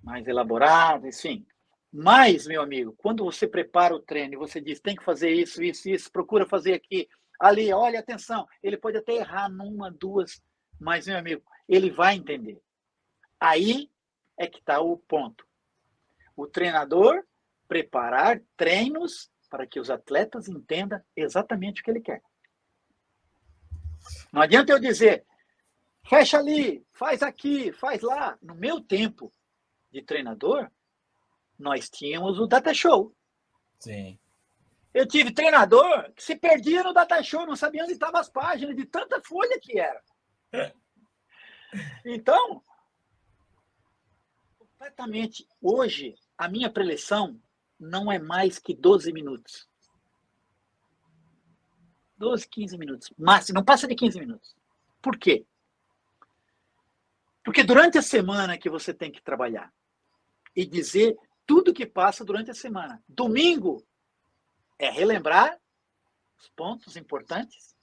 Mais elaborado, enfim. Mas, meu amigo, quando você prepara o treino e você diz, tem que fazer isso, isso, isso, procura fazer aqui, ali, olha, atenção, ele pode até errar numa, 2, mas, meu amigo, ele vai entender. Aí é que está o ponto. O treinador preparar treinos para que os atletas entendam exatamente o que ele quer. Não adianta eu dizer, fecha ali, faz aqui, faz lá. No meu tempo de treinador, nós tínhamos o Data Show. Sim. Eu tive treinador que se perdia no Data Show, não sabia onde estavam as páginas, de tanta folha que era. Então, completamente, hoje, a minha preleção não é mais que 12 minutos. 12, 15 minutos. Máximo, não passa de 15 minutos. Por quê? Porque durante a semana que você tem que trabalhar e dizer tudo que passa durante a semana. Domingo é relembrar os pontos importantes.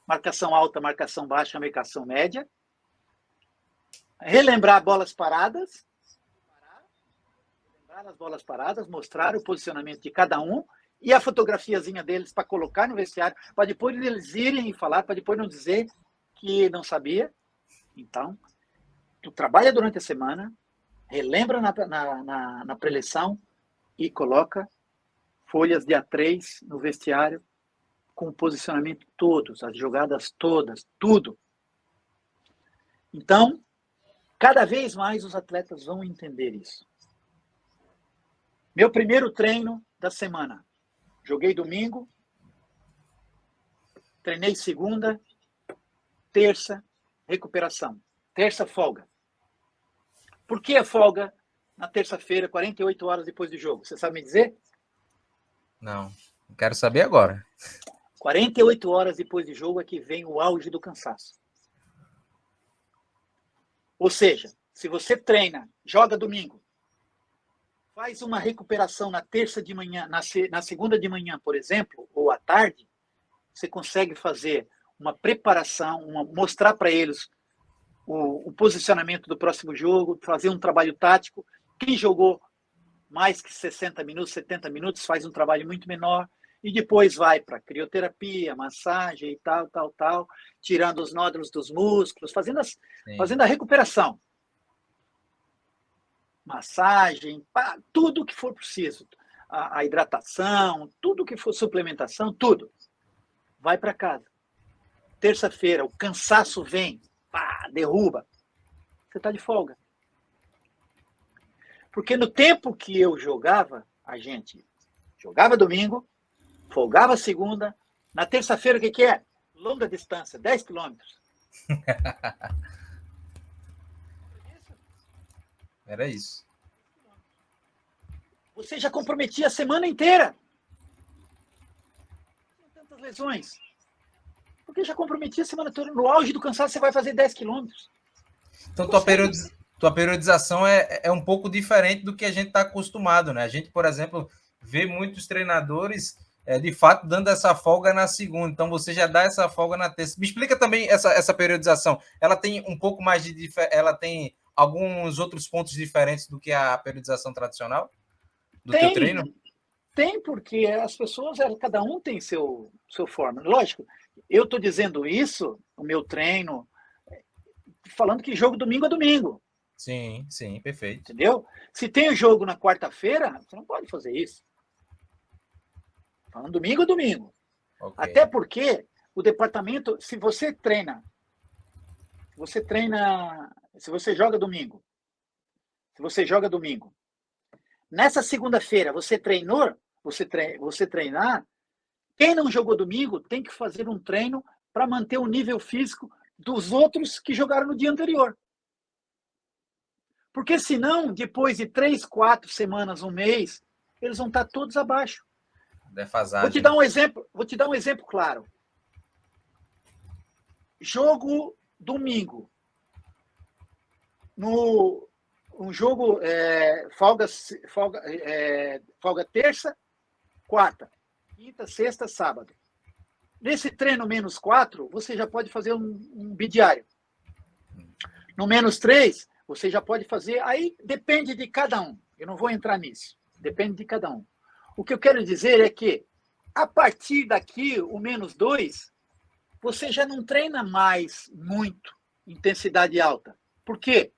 Marcação alta, marcação baixa, marcação média. Relembrar bolas paradas. Relembrar as bolas paradas, mostrar o posicionamento de cada um e a fotografiazinha deles para colocar no vestiário, para depois eles irem e falar, para depois não dizer que não sabia. Então, tu trabalha durante a semana, relembra na preleção e coloca folhas de A3 no vestiário com o posicionamento todos, as jogadas todas, tudo. Então, Cada vez mais os atletas vão entender isso. Meu primeiro treino da semana. Joguei domingo, treinei segunda, terça, recuperação. Terça, folga. Por que a folga na terça-feira, 48 horas depois do jogo? Você sabe me dizer? Não, quero saber agora. 48 horas depois do jogo é que vem o auge do cansaço. Ou seja, se você treina, joga domingo, faz uma recuperação na terça de manhã, na segunda de manhã, por exemplo, ou à tarde, você consegue fazer uma preparação, mostrar para eles o posicionamento do próximo jogo, fazer um trabalho tático. Quem jogou mais que 60 minutos, 70 minutos, faz um trabalho muito menor, e depois vai para crioterapia, massagem e tal, tirando os nódulos dos músculos, fazendo a recuperação. Massagem, tudo que for preciso. A hidratação, tudo que for suplementação, tudo. Vai para casa. Terça-feira, o cansaço vem, derruba. Você está de folga. Porque no tempo que eu jogava, a gente jogava domingo, folgava segunda, na terça-feira o que é? Longa distância, 10 quilômetros. Era isso. Você já comprometia a semana inteira. Não tantas lesões. Porque já comprometia a semana toda. No auge do cansaço você vai fazer 10 quilômetros. Então tua periodização é um pouco diferente do que a gente está acostumado, né? A gente, por exemplo, vê muitos treinadores de fato dando essa folga na segunda. Então você já dá essa folga na terça. Me explica também essa periodização. Ela tem um pouco mais de... Ela tem alguns outros pontos diferentes do que a periodização tradicional do teu treino? Tem, porque as pessoas, cada um tem seu forma. Lógico, eu estou dizendo isso, o meu treino, falando que jogo domingo é domingo. Sim, perfeito. Entendeu? Se tem o jogo na quarta-feira, você não pode fazer isso. Falando domingo é domingo. Okay. Até porque o departamento, se você joga domingo, nessa segunda-feira você treinar, quem não jogou domingo tem que fazer um treino para manter o nível físico dos outros que jogaram no dia anterior. Porque senão, depois de 3, 4 semanas, um mês, eles vão estar todos abaixo. Defasagem. Vou te dar um exemplo claro. Jogo domingo. Um jogo folga terça, quarta, quinta, sexta, sábado. Nesse treino menos 4, você já pode fazer um bidiário. No menos 3, você já pode fazer... Aí depende de cada um. Eu não vou entrar nisso. Depende de cada um. O que eu quero dizer é que, a partir daqui, o menos 2, você já não treina mais muito intensidade alta. Por quê?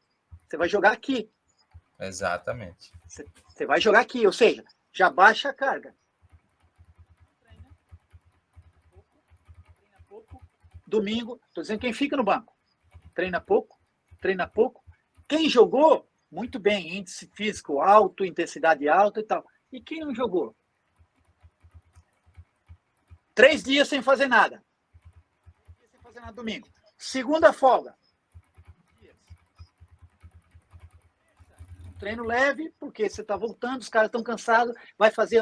Você vai jogar aqui. Exatamente. Você vai jogar aqui, ou seja, já baixa a carga. Treina pouco. Domingo, estou dizendo quem fica no banco. Treina pouco. Quem jogou, muito bem, índice físico alto, intensidade alta e tal. E quem não jogou? 3 dias sem fazer nada. Domingo. Segunda folga. Treino leve, porque você está voltando, os caras estão cansados, vai fazer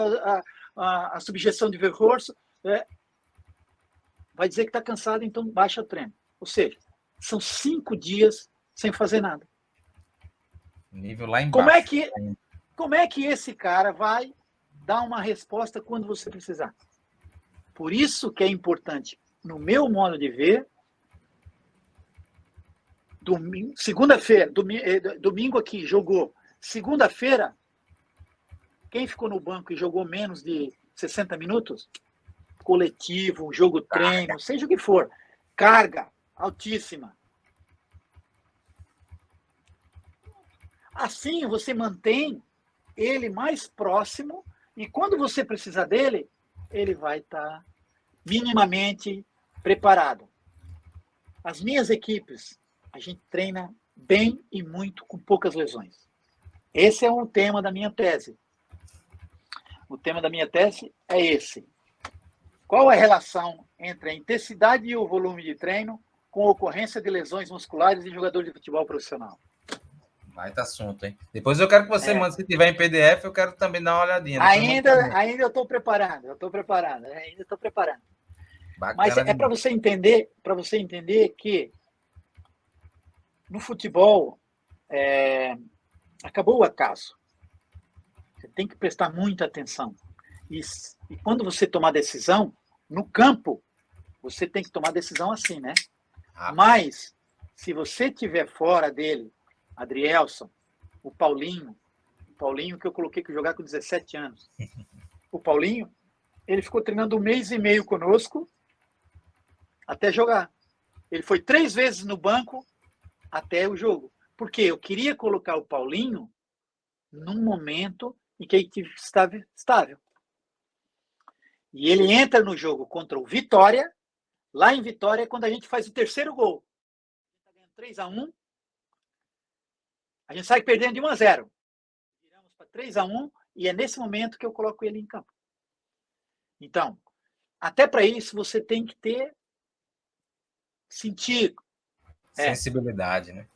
a subjeção de reforço, vai dizer que está cansado, então baixa o treino. Ou seja, são 5 dias sem fazer nada. Nível lá embaixo. Como é que esse cara vai dar uma resposta quando você precisar? Por isso que é importante, no meu modo de ver, segunda-feira, domingo aqui, jogou. Segunda-feira, quem ficou no banco e jogou menos de 60 minutos, coletivo, jogo treino, seja o que for, carga altíssima. Assim você mantém ele mais próximo e quando você precisar dele, ele vai estar minimamente preparado. As minhas equipes, a gente treina bem e muito com poucas lesões. Esse é o tema da minha tese. O tema da minha tese é esse. Qual a relação entre a intensidade e o volume de treino com a ocorrência de lesões musculares em jogadores de futebol profissional? Baita assunto, hein? Depois eu quero que você mande, se tiver em PDF, eu quero também dar uma olhadinha. Ainda eu estou preparando, ainda estou preparando. Bacana. Mas é para você entender que no futebol acabou o acaso. Você tem que prestar muita atenção. E quando você tomar decisão, no campo, você tem que tomar decisão assim, né? Mas, se você estiver fora dele, Adrielson, o Paulinho que eu coloquei que jogar com 17 anos. O Paulinho, ele ficou treinando 1 mês e meio conosco até jogar. Ele foi 3 vezes no banco até o jogo. Porque eu queria colocar o Paulinho num momento em que ele estava estável. E ele entra no jogo contra o Vitória. Lá em Vitória é quando a gente faz o terceiro gol. A gente está ganhando 3-1. A gente sai perdendo de 1-0. Viramos para 3-1 e é nesse momento que eu coloco ele em campo. Então, até para isso você tem que sentir sensibilidade, né?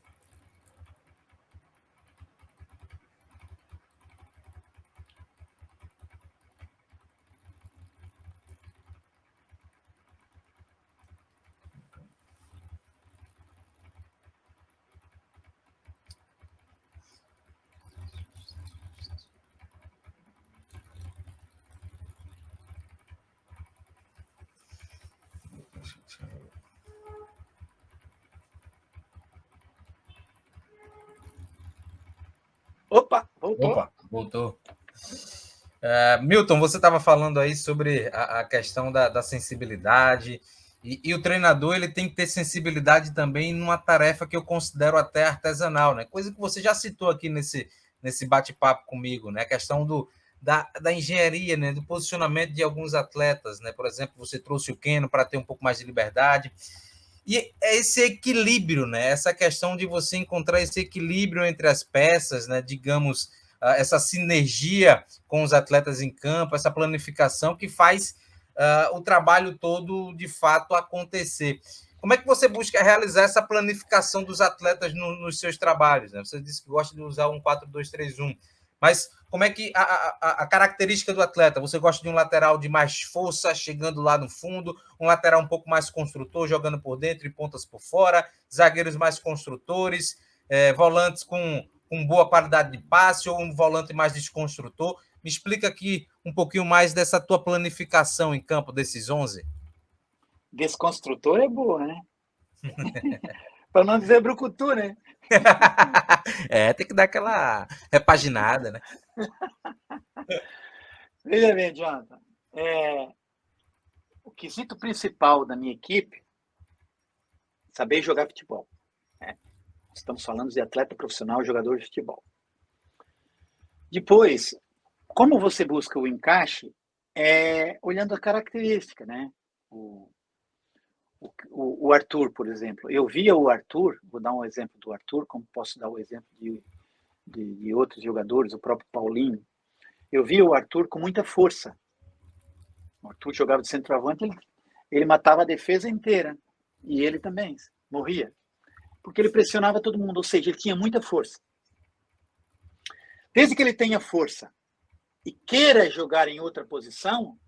Opa, voltou. Opa, voltou. Milton, você estava falando aí sobre a questão da sensibilidade e o treinador ele tem que ter sensibilidade também numa tarefa que eu considero até artesanal, né? Coisa que você já citou aqui nesse bate-papo comigo, né? A questão da engenharia, né? Do posicionamento de alguns atletas, né? Por exemplo, você trouxe o Keno para ter um pouco mais de liberdade. E é esse equilíbrio, né? Essa questão de você encontrar esse equilíbrio entre as peças, né? Digamos, essa sinergia com os atletas em campo, essa planificação que faz o trabalho todo, de fato, acontecer. Como é que você busca realizar essa planificação dos atletas nos seus trabalhos, né? Você disse que gosta de usar um 4-2-3-1, mas como é que a característica do atleta? Você gosta de um lateral de mais força, chegando lá no fundo, um lateral um pouco mais construtor, jogando por dentro e pontas por fora, zagueiros mais construtores, volantes com boa qualidade de passe ou um volante mais desconstrutor? Me explica aqui um pouquinho mais dessa tua planificação em campo desses 11. Desconstrutor é boa, né? Para não dizer brucutu, né? Tem que dar aquela repaginada, né? Veja bem, Jonathan. O quesito principal da minha equipe é saber jogar futebol. Né? Estamos falando de atleta profissional, jogador de futebol. Depois, como você busca o encaixe? Olhando a característica, né? O Arthur, por exemplo. Eu via o Arthur, vou dar um exemplo do Arthur, como posso dar o exemplo de outros jogadores, o próprio Paulinho. Eu via o Arthur com muita força. O Arthur jogava de centroavante, ele matava a defesa inteira. E ele também morria. Porque ele pressionava todo mundo, ou seja, ele tinha muita força. Desde que ele tenha força e queira jogar em outra posição,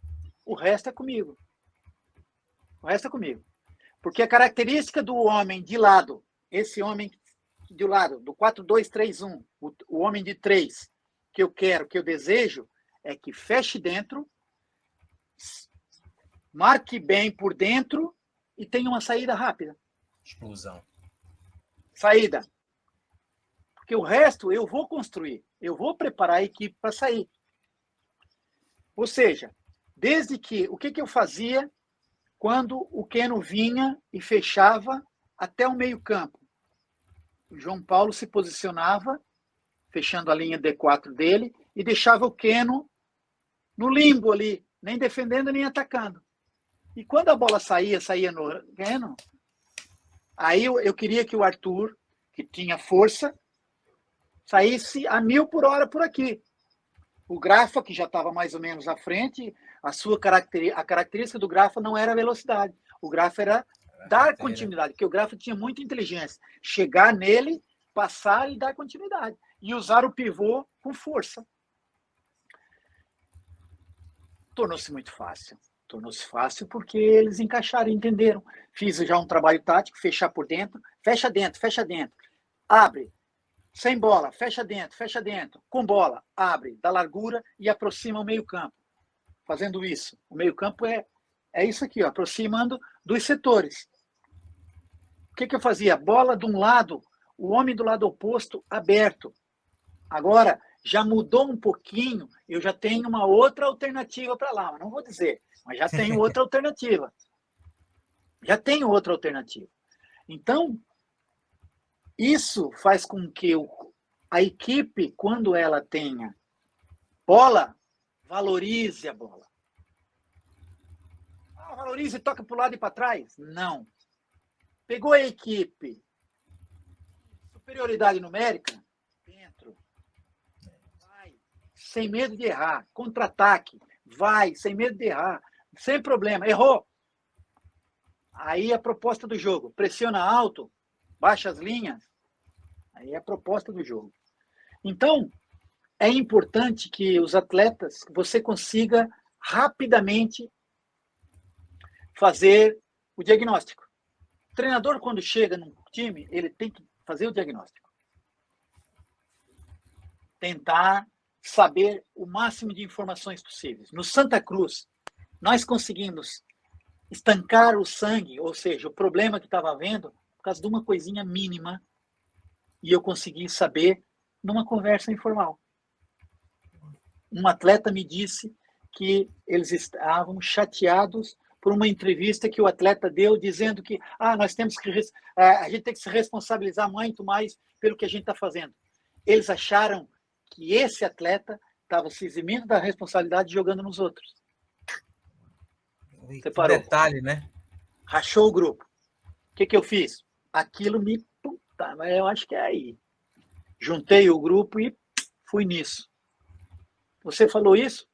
o resto é comigo. O resto é comigo. Porque a característica do homem de lado, esse homem de lado, do 4-2-3-1, o homem de 3, que eu quero, que eu desejo, é que feche dentro, marque bem por dentro e tenha uma saída rápida. Explosão. Saída. Porque o resto eu vou construir, eu vou preparar a equipe para sair. Ou seja, desde que, o que eu fazia quando o Keno vinha e fechava até o meio-campo? O João Paulo se posicionava, fechando a linha D4 dele, e deixava o Keno no limbo ali, nem defendendo nem atacando. E quando a bola saía no Keno, aí eu queria que o Arthur que tinha força, saísse a 1.000 por hora por aqui. O Grafa, que já estava mais ou menos à frente, a característica do Grafa não era a velocidade. O Grafa era dar continuidade, porque o Grafa tinha muita inteligência. Chegar nele, passar e dar continuidade. E usar o pivô com força. Tornou-se muito fácil. Tornou-se fácil porque eles encaixaram, entenderam. Fiz já um trabalho tático, fechar por dentro, fecha dentro, abre, sem bola, fecha dentro, com bola, abre, dá largura e aproxima o meio-campo. Fazendo isso. O meio-campo é isso aqui, ó, aproximando dos setores. O que eu fazia? Bola de um lado, o homem do lado oposto aberto. Agora, já mudou um pouquinho, eu já tenho uma outra alternativa para lá. Não vou dizer, mas já tenho outra alternativa. Então, isso faz com que a equipe, quando ela tenha bola, valorize a bola. Valorize e toca para o lado e para trás? Não. Pegou a equipe, superioridade numérica, dentro. Vai, sem medo de errar. Contra-ataque, vai, sem medo de errar. Sem problema. Errou. Aí a proposta do jogo. Pressiona alto, baixa as linhas. Aí é a proposta do jogo. Então, é importante que os atletas, você consiga rapidamente fazer o diagnóstico. O treinador, quando chega num time, ele tem que fazer o diagnóstico. Tentar saber o máximo de informações possíveis. No Santa Cruz, nós conseguimos estancar o sangue, ou seja, o problema que estava havendo, por causa de uma coisinha mínima, e eu consegui saber numa conversa informal. Um atleta me disse que eles estavam chateados por uma entrevista que o atleta deu, dizendo que nós temos que a gente tem que se responsabilizar muito mais pelo que a gente está fazendo. Eles acharam que esse atleta estava se eximindo da responsabilidade jogando nos outros. Você parou. Detalhe, né? Rachou o grupo. O que eu fiz? Aquilo me... mas eu acho que é aí. Juntei o grupo e fui nisso. Você falou isso?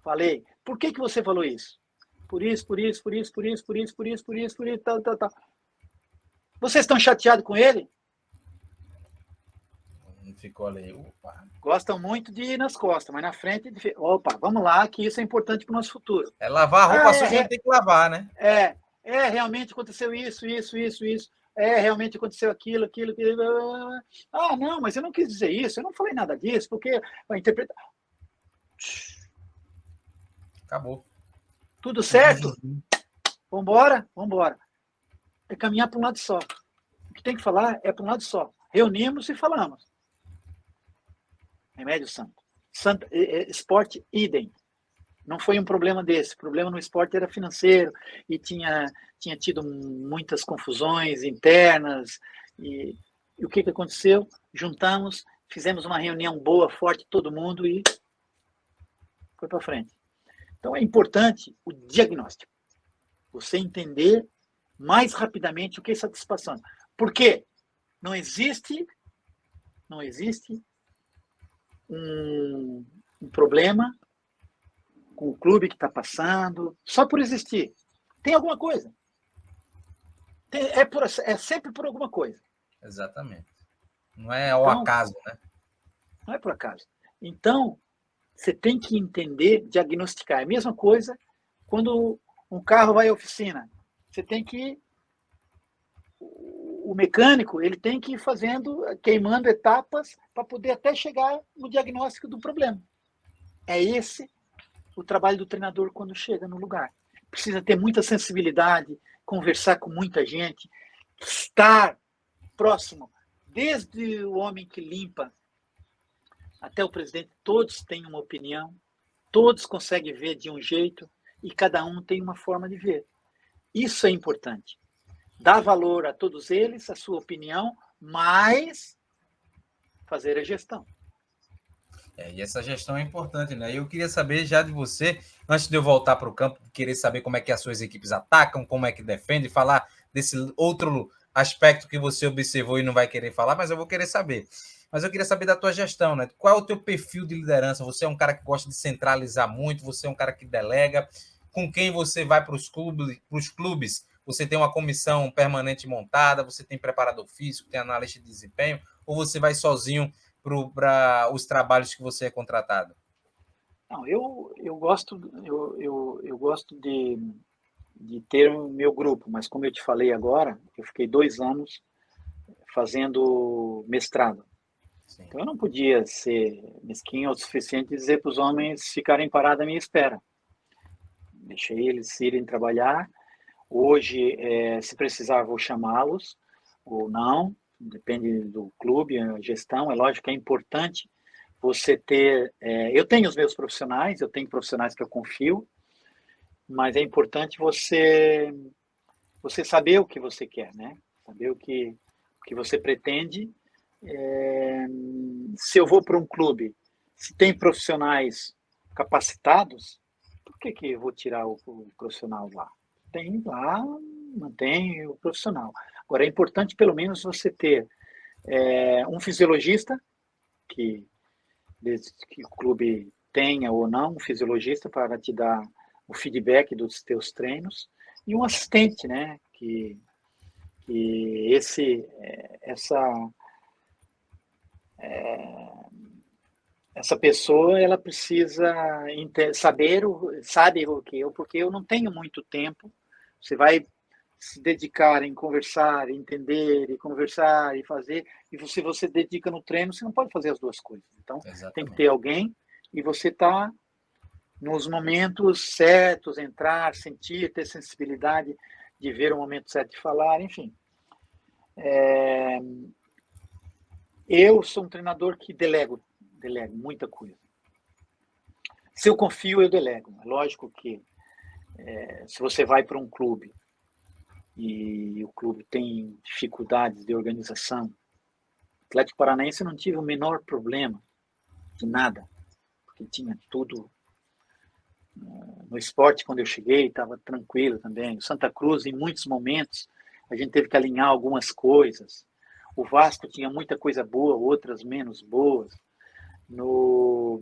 Falei. Por que você falou isso? Por isso, tal. Vocês estão chateados com ele? Ficou ali. Opa. Gostam muito de ir nas costas, mas na frente... Opa, vamos lá, que isso é importante para o nosso futuro. É lavar a roupa suja, tem que lavar, né? Realmente aconteceu isso. Realmente aconteceu aquilo. Não, mas eu não quis dizer isso, eu não falei nada disso, porque vai interpretar... Acabou. Tudo certo? Vambora. É caminhar para um lado só. O que tem que falar é para um lado só. Reunimos e falamos. Remédio santo. Esporte, idem. Não foi um problema desse. O problema no esporte era financeiro e tinha tido muitas confusões internas. E o que aconteceu? Juntamos, fizemos uma reunião boa, forte, todo mundo e foi para frente. Então, é importante o diagnóstico. Você entender mais rapidamente o que está se passando. Por quê? Não existe um problema com o clube que está passando, só por existir. Tem alguma coisa. É sempre por alguma coisa. Exatamente. Não é ao acaso, né? Não é por acaso. Então, você tem que entender, diagnosticar. É a mesma coisa quando um carro vai à oficina. Você tem que... O mecânico, ele tem que ir queimando etapas para poder até chegar no diagnóstico do problema. É esse o trabalho do treinador quando chega no lugar. Precisa ter muita sensibilidade, conversar com muita gente, estar próximo, desde o homem que limpa até o presidente, todos têm uma opinião, todos conseguem ver de um jeito e cada um tem uma forma de ver. Isso é importante. Dar valor a todos eles, a sua opinião, mas fazer a gestão. E essa gestão é importante, né? Eu queria saber já de você, antes de eu voltar para o campo, querer saber como é que as suas equipes atacam, como é que defendem, falar desse outro aspecto que você observou e não vai querer falar, mas eu vou querer saber. Mas eu queria saber da tua gestão, né? Qual é o teu perfil de liderança? Você é um cara que gosta de centralizar muito, você é um cara que delega, com quem você vai para os clubes, você tem uma comissão permanente montada, você tem preparador físico, tem analista de desempenho, ou você vai sozinho para os trabalhos que você é contratado? Não, eu gosto de ter o meu grupo, mas como eu te falei agora, eu fiquei 2 anos fazendo mestrado. Sim. Então eu não podia ser mesquinho o suficiente e dizer para os homens ficarem parados à minha espera. Deixei eles irem trabalhar. Hoje, se precisar, vou chamá-los ou não, depende do clube, a gestão. É lógico que é importante você ter. Eu tenho os meus profissionais, eu tenho profissionais que eu confio, mas é importante você saber o que você quer, né? Saber o que você pretende. Se eu vou para um clube, se tem profissionais capacitados, por que eu vou tirar o profissional lá? Tem lá, mantém o profissional. Agora, é importante, pelo menos, você ter um fisiologista, que, que o clube tenha ou não, um fisiologista para te dar o feedback dos teus treinos, e um assistente, né? Que essa pessoa ela precisa sabe o que eu, porque eu não tenho muito tempo. Você vai se dedicar em conversar, entender e conversar e fazer, e se você dedica no treino, você não pode fazer as duas coisas. Então, tem que ter Exatamente. alguém e você tá nos momentos certos, entrar, sentir, ter sensibilidade de ver o momento certo de falar, enfim. Eu sou um treinador que delego muita coisa. Se eu confio, eu delego. É lógico que se você vai para um clube e o clube tem dificuldades de organização, o Atlético Paranaense não tive o menor problema de nada, porque tinha tudo. No esporte, quando eu cheguei, estava tranquilo também. O Santa Cruz, em muitos momentos, a gente teve que alinhar algumas coisas. O Vasco tinha muita coisa boa, outras menos boas. No,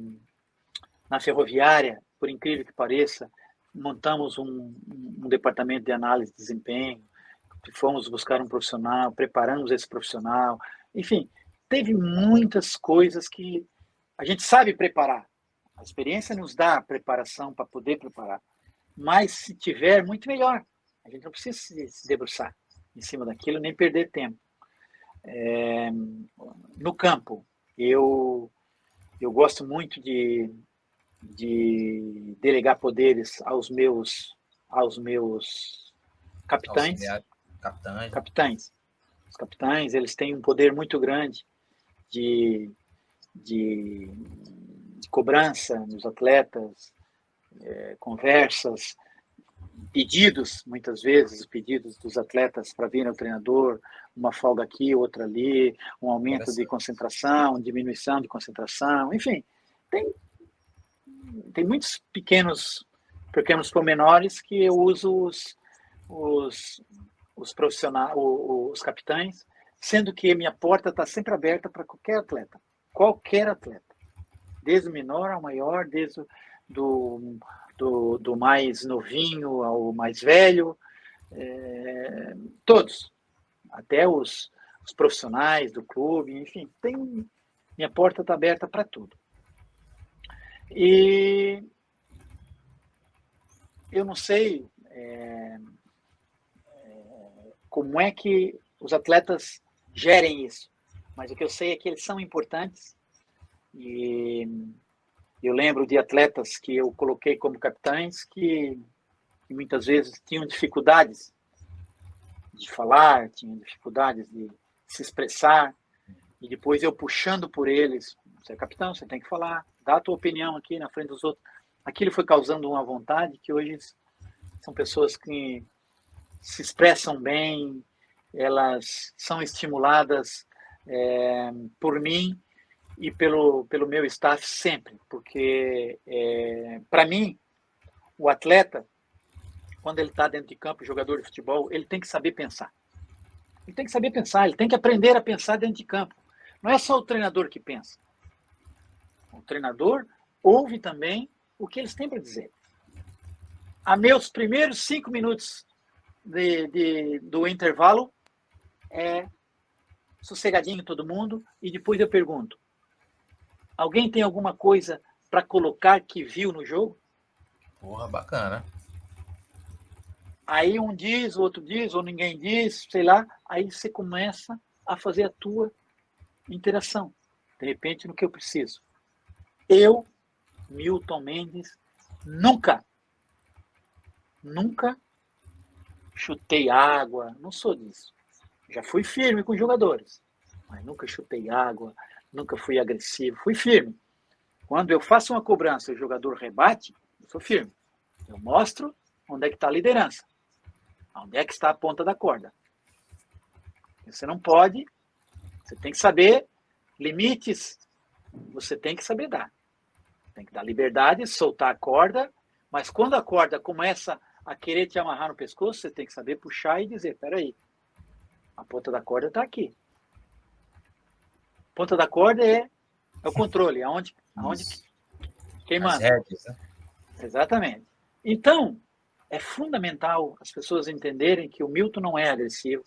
na Ferroviária, por incrível que pareça, montamos um departamento de análise de desempenho, fomos buscar um profissional, preparamos esse profissional. Enfim, teve muitas coisas que a gente sabe preparar. A experiência nos dá a preparação para poder preparar. Mas se tiver, muito melhor. A gente não precisa se debruçar em cima daquilo, nem perder tempo. No campo, eu gosto muito de delegar poderes aos meus capitães. Auxiliar, capitães, né? Capitães. Os capitães, eles têm um poder muito grande de, de, de cobrança nos atletas, conversas, pedidos, muitas vezes, pedidos dos atletas para vir ao treinador, uma folga aqui, outra ali, um aumento de Interessante. concentração, diminuição de concentração, enfim, tem, tem muitos pequenos pormenores que eu uso os, os profissionais, os capitães, sendo que minha porta está sempre aberta para qualquer atleta, desde o menor ao maior, desde do mais novinho ao mais velho, todos, até os profissionais do clube, enfim, minha porta está aberta para tudo. E eu não sei como é que os atletas gerem isso, mas o que eu sei é que eles são importantes e eu lembro de atletas que eu coloquei como capitães que muitas vezes tinham dificuldades de falar, tinham dificuldades de se expressar, e depois eu puxando por eles, você é capitão, você tem que falar, dá a tua opinião aqui na frente dos outros. Aquilo foi causando uma vontade que hoje são pessoas que se expressam bem, elas são estimuladas por mim e pelo meu staff sempre, porque para mim, o atleta, quando ele está dentro de campo, jogador de futebol, ele tem que saber pensar. Ele tem que saber pensar, ele tem que aprender a pensar dentro de campo. Não é só o treinador que pensa. O treinador ouve também o que eles têm para dizer. A meus primeiros 5 minutos do intervalo é sossegadinho todo mundo, e depois eu pergunto: alguém tem alguma coisa para colocar que viu no jogo? Porra, bacana. Aí um diz, o outro diz, ou ninguém diz, sei lá. Aí você começa a fazer a tua interação. De repente, no que eu preciso. Eu, Milton Mendes, nunca chutei água, não sou disso. Já fui firme com os jogadores, mas nunca chutei água, nunca fui agressivo, fui firme. Quando eu faço uma cobrança e o jogador rebate, eu sou firme. Eu mostro onde é que está a liderança, onde é que está a ponta da corda. Você não pode, você tem que saber limites, você tem que saber dar. Tem que dar liberdade, soltar a corda, mas quando a corda começa a querer te amarrar no pescoço, você tem que saber puxar e dizer: peraí, a ponta da corda está aqui. A ponta da corda é o controle, aonde quem manda. Redes, né? Exatamente. Então, é fundamental as pessoas entenderem que o Milton não é agressivo,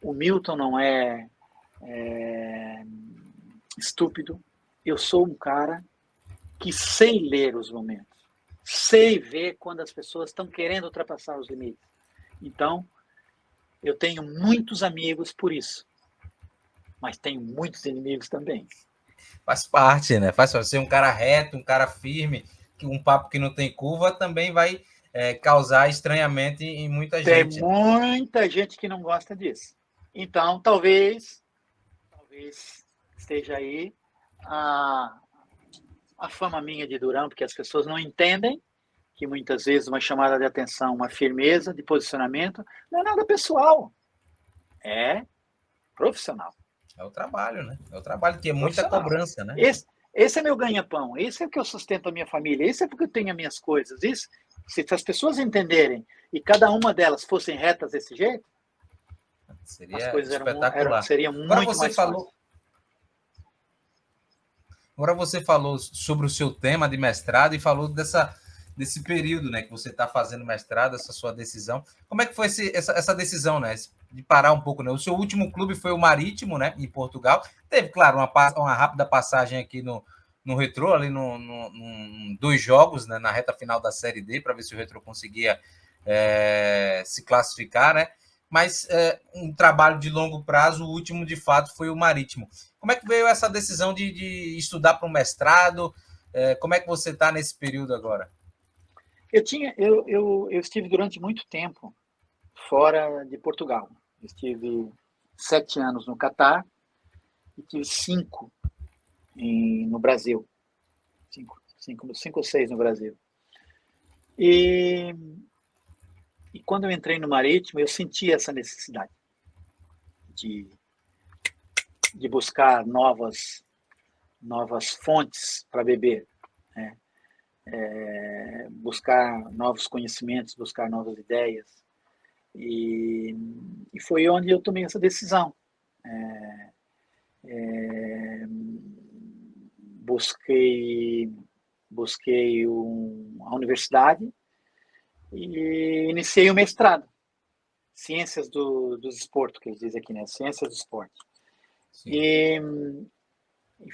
o Milton não é estúpido. Eu sou um cara que sei ler os momentos, sei ver quando as pessoas estão querendo ultrapassar os limites. Então, eu tenho muitos amigos por isso, mas tenho muitos inimigos também. Faz parte, né? Faz parte. Ser um cara reto, um cara firme, que um papo que não tem curva também vai causar estranhamento em muita Tem gente. muita gente que não gosta disso. Então, talvez esteja aí a fama minha de durão, porque as pessoas não entendem que muitas vezes uma chamada de atenção, uma firmeza de posicionamento, não é nada pessoal, é profissional. É o trabalho, né? É o trabalho, que é muita Profissional. cobrança, né? Esse é meu ganha-pão, esse é o que eu sustento a minha família, esse é porque eu tenho as minhas coisas. Isso, se as pessoas entenderem e cada uma delas fossem retas desse jeito, as Seria coisas espetacular. seriam Agora muito você mais fáceis. falou, agora você falou sobre o seu tema de mestrado e falou desse período, né, que você está fazendo mestrado, essa sua decisão. Como é que foi essa decisão, né, de parar um pouco, né? O seu último clube foi o Marítimo, né, em Portugal. Teve, claro, uma rápida passagem aqui no Retrô, ali no 2 jogos, né, na reta final da Série D, para ver se o Retrô conseguia se classificar, né? Mas um trabalho de longo prazo, o último de fato foi o Marítimo. Como é que veio essa decisão de estudar para um mestrado? Como é que você está nesse período agora? Eu estive durante muito tempo fora de Portugal. Estive 7 anos no Catar e tive 5 no Brasil. 5 ou 6 no Brasil. E quando eu entrei no Marítimo, eu senti essa necessidade de buscar novas fontes para beber, né? Buscar novos conhecimentos, buscar novas ideias. E foi onde eu tomei essa decisão. Busquei a universidade e iniciei o mestrado. Ciências do esporte, que eles dizem aqui, né? Ciências do esporte. E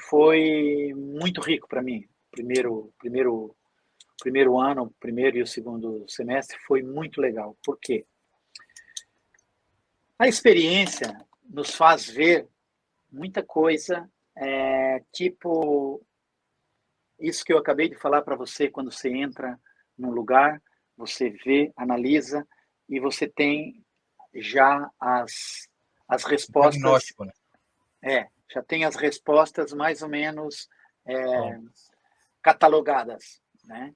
foi muito rico para mim. Primeiro ano, o primeiro e o segundo semestre foi muito legal. Por quê? A experiência nos faz ver muita coisa, tipo isso que eu acabei de falar para você. Quando você entra num lugar, você vê, analisa e você tem já as respostas. Diagnóstico, né? Já tem as respostas mais ou menos catalogadas, né?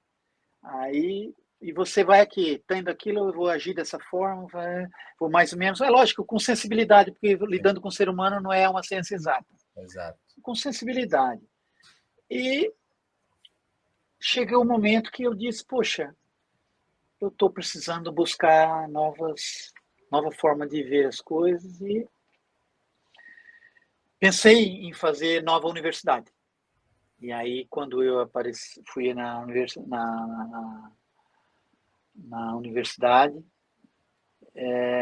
Aí, e você vai aqui, tendo aquilo, eu vou agir dessa forma, vou mais ou menos. É lógico, com sensibilidade, porque lidando com o ser humano não é uma ciência exata. Exato. Com sensibilidade. E chegou um momento que eu disse: poxa, eu estou precisando buscar novas nova forma de ver as coisas e pensei em fazer nova universidade. E aí, quando eu fui na universidade,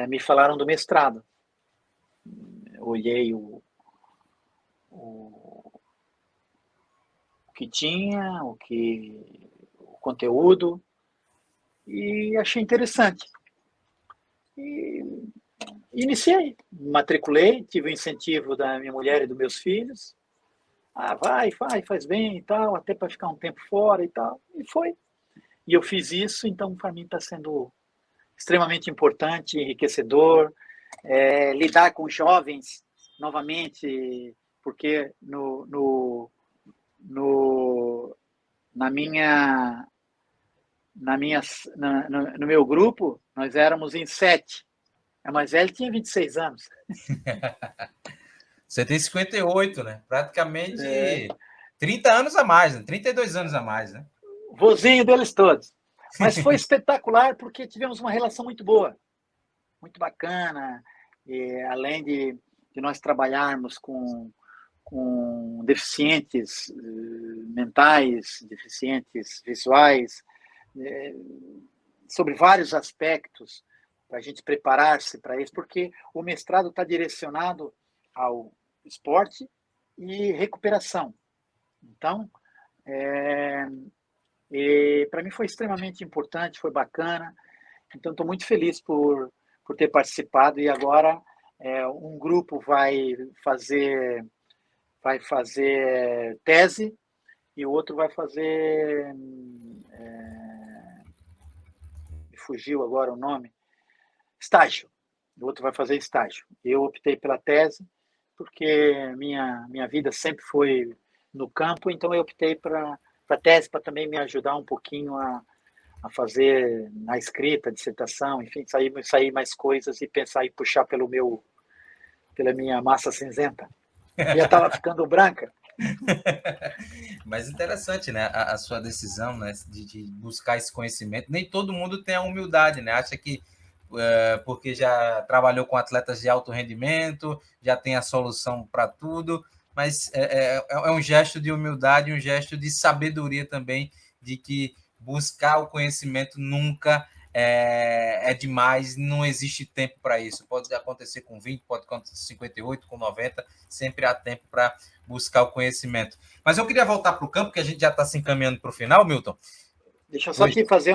me falaram do mestrado. Eu olhei o que tinha, o conteúdo, e achei interessante. E iniciei, matriculei, tive o incentivo da minha mulher e dos meus filhos. Vai, faz bem e tal, até para ficar um tempo fora e tal. E foi. E eu fiz isso, então para mim está sendo extremamente importante, enriquecedor, lidar com jovens novamente, porque no meu grupo nós éramos em 7. A mais velha tinha 26 anos. Você tem 58, né? Praticamente 30 anos a mais, né? 32 anos a mais, né? Vozinho deles todos. Mas foi espetacular porque tivemos uma relação muito boa, muito bacana. E, além de nós trabalharmos com deficientes mentais, deficientes visuais, sobre vários aspectos, para a gente preparar-se para isso, porque o mestrado está direcionado ao esporte e recuperação. Então, para mim foi extremamente importante, foi bacana. Então, estou muito feliz por ter participado. E agora um grupo vai fazer tese e o outro vai fazer... me fugiu agora o nome. Estágio. O outro vai fazer estágio. Eu optei pela tese porque minha vida sempre foi no campo, então eu optei para a tese para também me ajudar um pouquinho a fazer a escrita, a dissertação, enfim, sair mais coisas e pensar e puxar pela minha massa cinzenta. Já estava ficando branca. Mas interessante, né? A sua decisão, né? De buscar esse conhecimento. Nem todo mundo tem a humildade, né? Acha que porque já trabalhou com atletas de alto rendimento, já tem a solução para tudo, mas é um gesto de humildade, um gesto de sabedoria também, de que buscar o conhecimento nunca é demais, não existe tempo para isso. Pode acontecer com 20, pode acontecer com 58, com 90, sempre há tempo para buscar o conhecimento. Mas eu queria voltar para o campo, que a gente já está se encaminhando para o final, Milton. Deixa eu só te fazer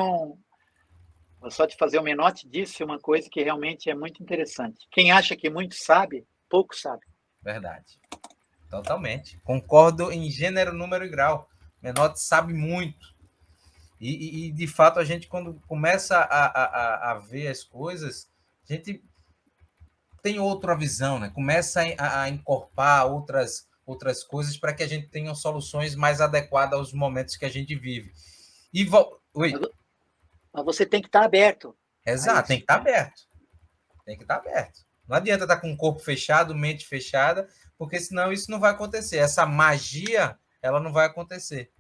uma note disso, uma coisa que realmente é muito interessante. Quem acha que muito sabe, pouco sabe. Verdade. Totalmente. Concordo em gênero, número e grau. Menotti sabe muito. E, de fato, a gente, quando começa a ver as coisas, a gente tem outra visão, né? Começa a encorpar outras coisas para que a gente tenha soluções mais adequadas aos momentos que a gente vive. Oi. Mas você tem que estar aberto. Exato, tem que estar aberto. Tem que estar aberto. Não adianta estar com o corpo fechado, mente fechada, porque senão isso não vai acontecer. Essa magia, ela não vai acontecer.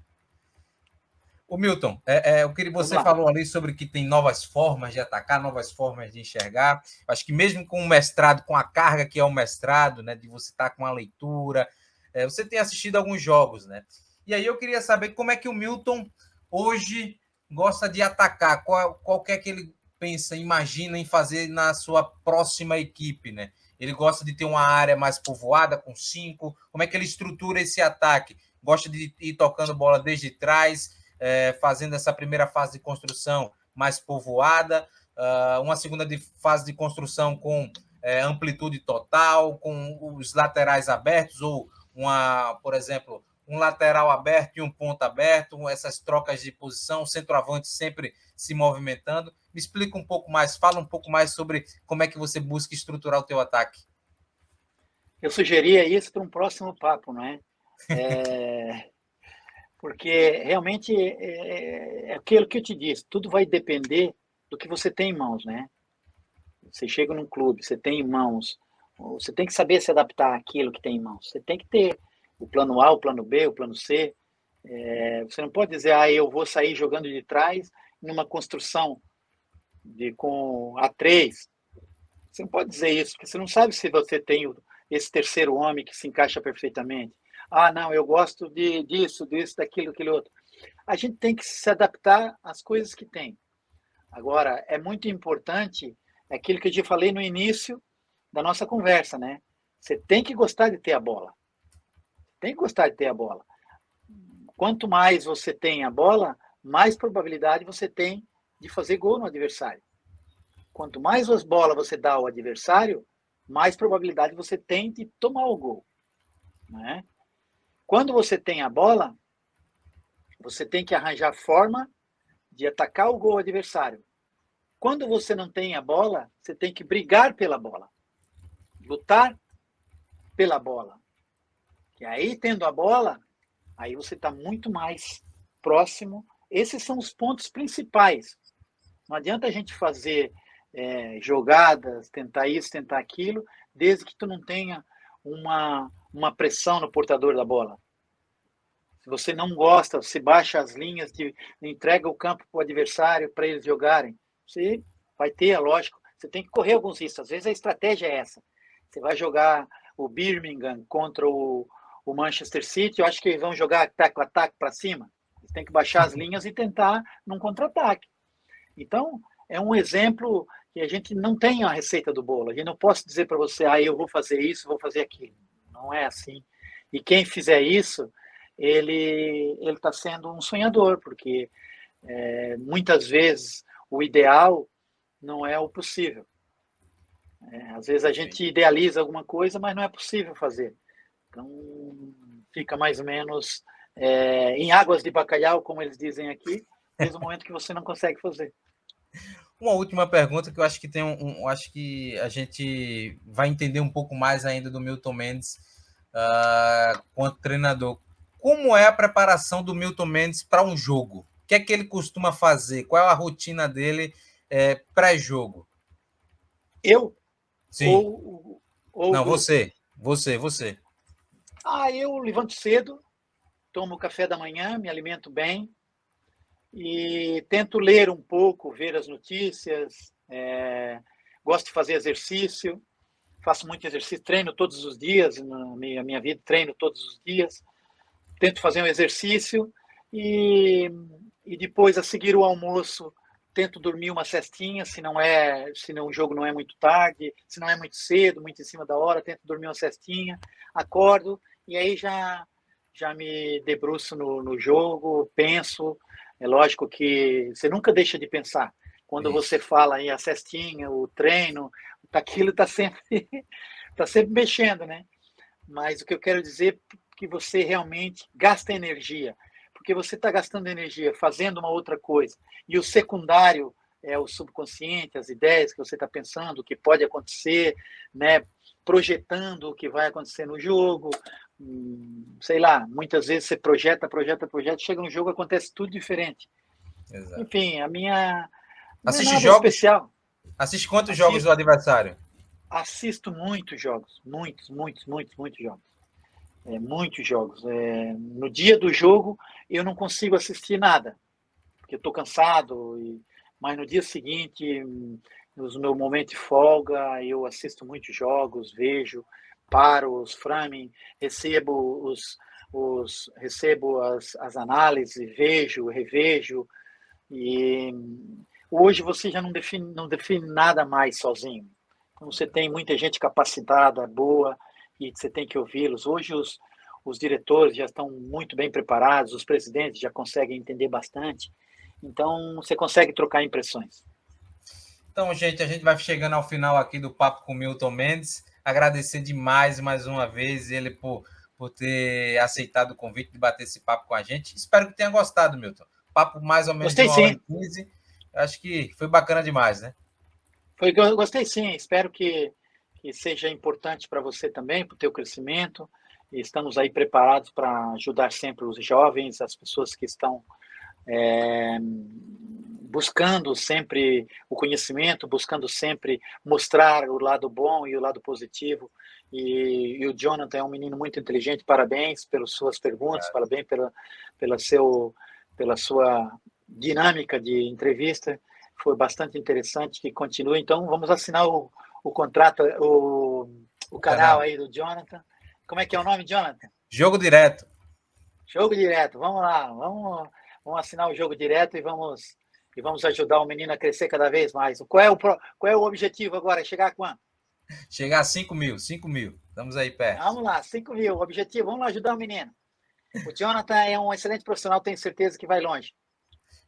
O Milton, o que você falou ali sobre que tem novas formas de atacar, novas formas de enxergar. Acho que mesmo com o mestrado, com a carga que é o mestrado, né, de você estar com a leitura, você tem assistido alguns jogos, né? E aí eu queria saber como é que o Milton hoje gosta de atacar, qual que é que ele pensa, imagina em fazer na sua próxima equipe, né? Ele gosta de ter uma área mais povoada, com 5. Como é que ele estrutura esse ataque? Gosta de ir tocando bola desde trás, fazendo essa primeira fase de construção mais povoada, uma segunda fase de construção com amplitude total, com os laterais abertos, ou por exemplo, um lateral aberto e um ponta aberto, essas trocas de posição, o centroavante sempre se movimentando. Me explica um pouco mais, fala um pouco mais sobre como é que você busca estruturar o teu ataque. Eu sugeria isso para um próximo papo, não é? Porque realmente é aquilo que eu te disse, tudo vai depender do que você tem em mãos, né? Você chega num clube, você tem em mãos, você tem que saber se adaptar àquilo que tem em mãos. Você tem que ter o plano A, o plano B, o plano C. Você não pode dizer, eu vou sair jogando de trás numa construção com A3, Você não pode dizer isso, porque você não sabe se você tem esse terceiro homem que se encaixa perfeitamente. Ah, não, eu gosto disso, daquilo, aquilo outro. A gente tem que se adaptar às coisas que tem. Agora, é muito importante aquilo que eu já falei no início da nossa conversa, né? Você tem que gostar de ter a bola. Tem que gostar de ter a bola. Quanto mais você tem a bola, mais probabilidade você tem de fazer gol no adversário. Quanto mais as bolas você dá ao adversário, mais probabilidade você tem de tomar o gol. Né? Quando você tem a bola, você tem que arranjar forma de atacar o gol adversário. Quando você não tem a bola, você tem que brigar pela bola, lutar pela bola. E aí, tendo a bola, aí você está muito mais próximo. Esses são os pontos principais. Não adianta a gente fazer jogadas, tentar isso, tentar aquilo, desde que tu não tenha uma pressão no portador da bola. Se você não gosta, você baixa as linhas, entrega o campo para o adversário para eles jogarem. Você vai ter, é lógico, você tem que correr alguns riscos. Às vezes a estratégia é essa. Você vai jogar o Birmingham contra o Manchester City, eu acho que eles vão jogar ataque para cima. Você tem que baixar as linhas e tentar num contra-ataque. Então, é um exemplo que a gente não tem a receita do bolo. A gente não pode dizer para você, eu vou fazer isso, vou fazer aquilo. Não é assim. E quem fizer isso, ele está sendo um sonhador, porque muitas vezes o ideal não é o possível. Às vezes a gente idealiza alguma coisa, mas não é possível fazer. Então, fica mais ou menos em águas de bacalhau, como eles dizem aqui, desde o momento que você não consegue fazer. Uma última pergunta que eu acho que acho que a gente vai entender um pouco mais ainda do Milton Mendes quanto treinador. Como é a preparação do Milton Mendes para um jogo? O que é que ele costuma fazer? Qual é a rotina dele pré-jogo? Eu? Sim. Ou não, o grupo? Você. Eu levanto cedo, tomo café da manhã, me alimento bem e tento ler um pouco, ver as notícias, gosto de fazer exercício, faço muito exercício, treino todos os dias, na minha vida treino todos os dias, tento fazer um exercício e depois, a seguir o almoço, tento dormir uma cestinha, se o jogo não é muito tarde, se não é muito cedo, muito em cima da hora, tento dormir uma cestinha, acordo e aí já me debruço no jogo, penso. É lógico que você nunca deixa de pensar. Quando você fala aí a cestinha, o treino, aquilo está sempre, tá sempre mexendo, né? Mas o que eu quero dizer é que você realmente gasta energia, porque você está gastando energia fazendo uma outra coisa, e o secundário é o subconsciente, as ideias que você está pensando, o que pode acontecer, né? Projetando o que vai acontecer no jogo, sei lá, muitas vezes você projeta, chega no jogo, acontece tudo diferente. Exato. Enfim, a minha não assiste é nada jogos? especial. Assiste quantos jogos do adversário? Assisto muitos jogos, muitos jogos. Muitos jogos. No dia do jogo, eu não consigo assistir nada, porque eu estou cansado, mas no dia seguinte, no meu momento de folga, eu assisto muitos jogos, vejo, paro os framing, recebo recebo as análises, vejo, revejo, e hoje você já não define nada mais sozinho. Então, você tem muita gente capacitada, boa, e você tem que ouvi-los. Hoje os diretores já estão muito bem preparados, os presidentes já conseguem entender bastante. Então, você consegue trocar impressões. Então, gente, a gente vai chegando ao final aqui do Papo com Milton Mendes. Agradecer demais, mais uma vez, ele por ter aceitado o convite de bater esse papo com a gente. Espero que tenha gostado, Milton. Papo mais ou menos Gostei, de 1h15. Acho que foi bacana demais, né? Gostei sim. Espero que seja importante para você também, para o teu crescimento. Estamos aí preparados para ajudar sempre os jovens, as pessoas que estão buscando sempre o conhecimento, buscando sempre mostrar o lado bom e o lado positivo. E o Jonathan é um menino muito inteligente. Parabéns pelas suas perguntas, parabéns pela sua dinâmica de entrevista. Foi bastante interessante, que continue. Então, vamos assinar o contrato, o canal aí do Jonathan. Como é que é o nome, Jonathan? Jogo Direto. Jogo Direto. Vamos lá, vamos assinar o Jogo Direto e vamos ajudar o menino a crescer cada vez mais. Qual é o objetivo agora? Chegar a quanto? Chegar a 5 mil. Estamos aí perto. Vamos lá, 5 mil. Objetivo, vamos lá ajudar o menino. O Jonathan é um excelente profissional, tenho certeza que vai longe.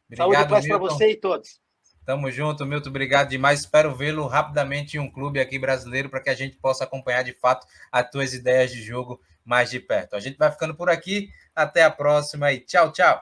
Obrigado, Saúde e paz para Milton. você e todos. Tamo junto, Milton. Obrigado demais. Espero vê-lo rapidamente em um clube aqui brasileiro para que a gente possa acompanhar de fato as tuas ideias de jogo mais de perto. A gente vai ficando por aqui. Até a próxima e tchau, tchau.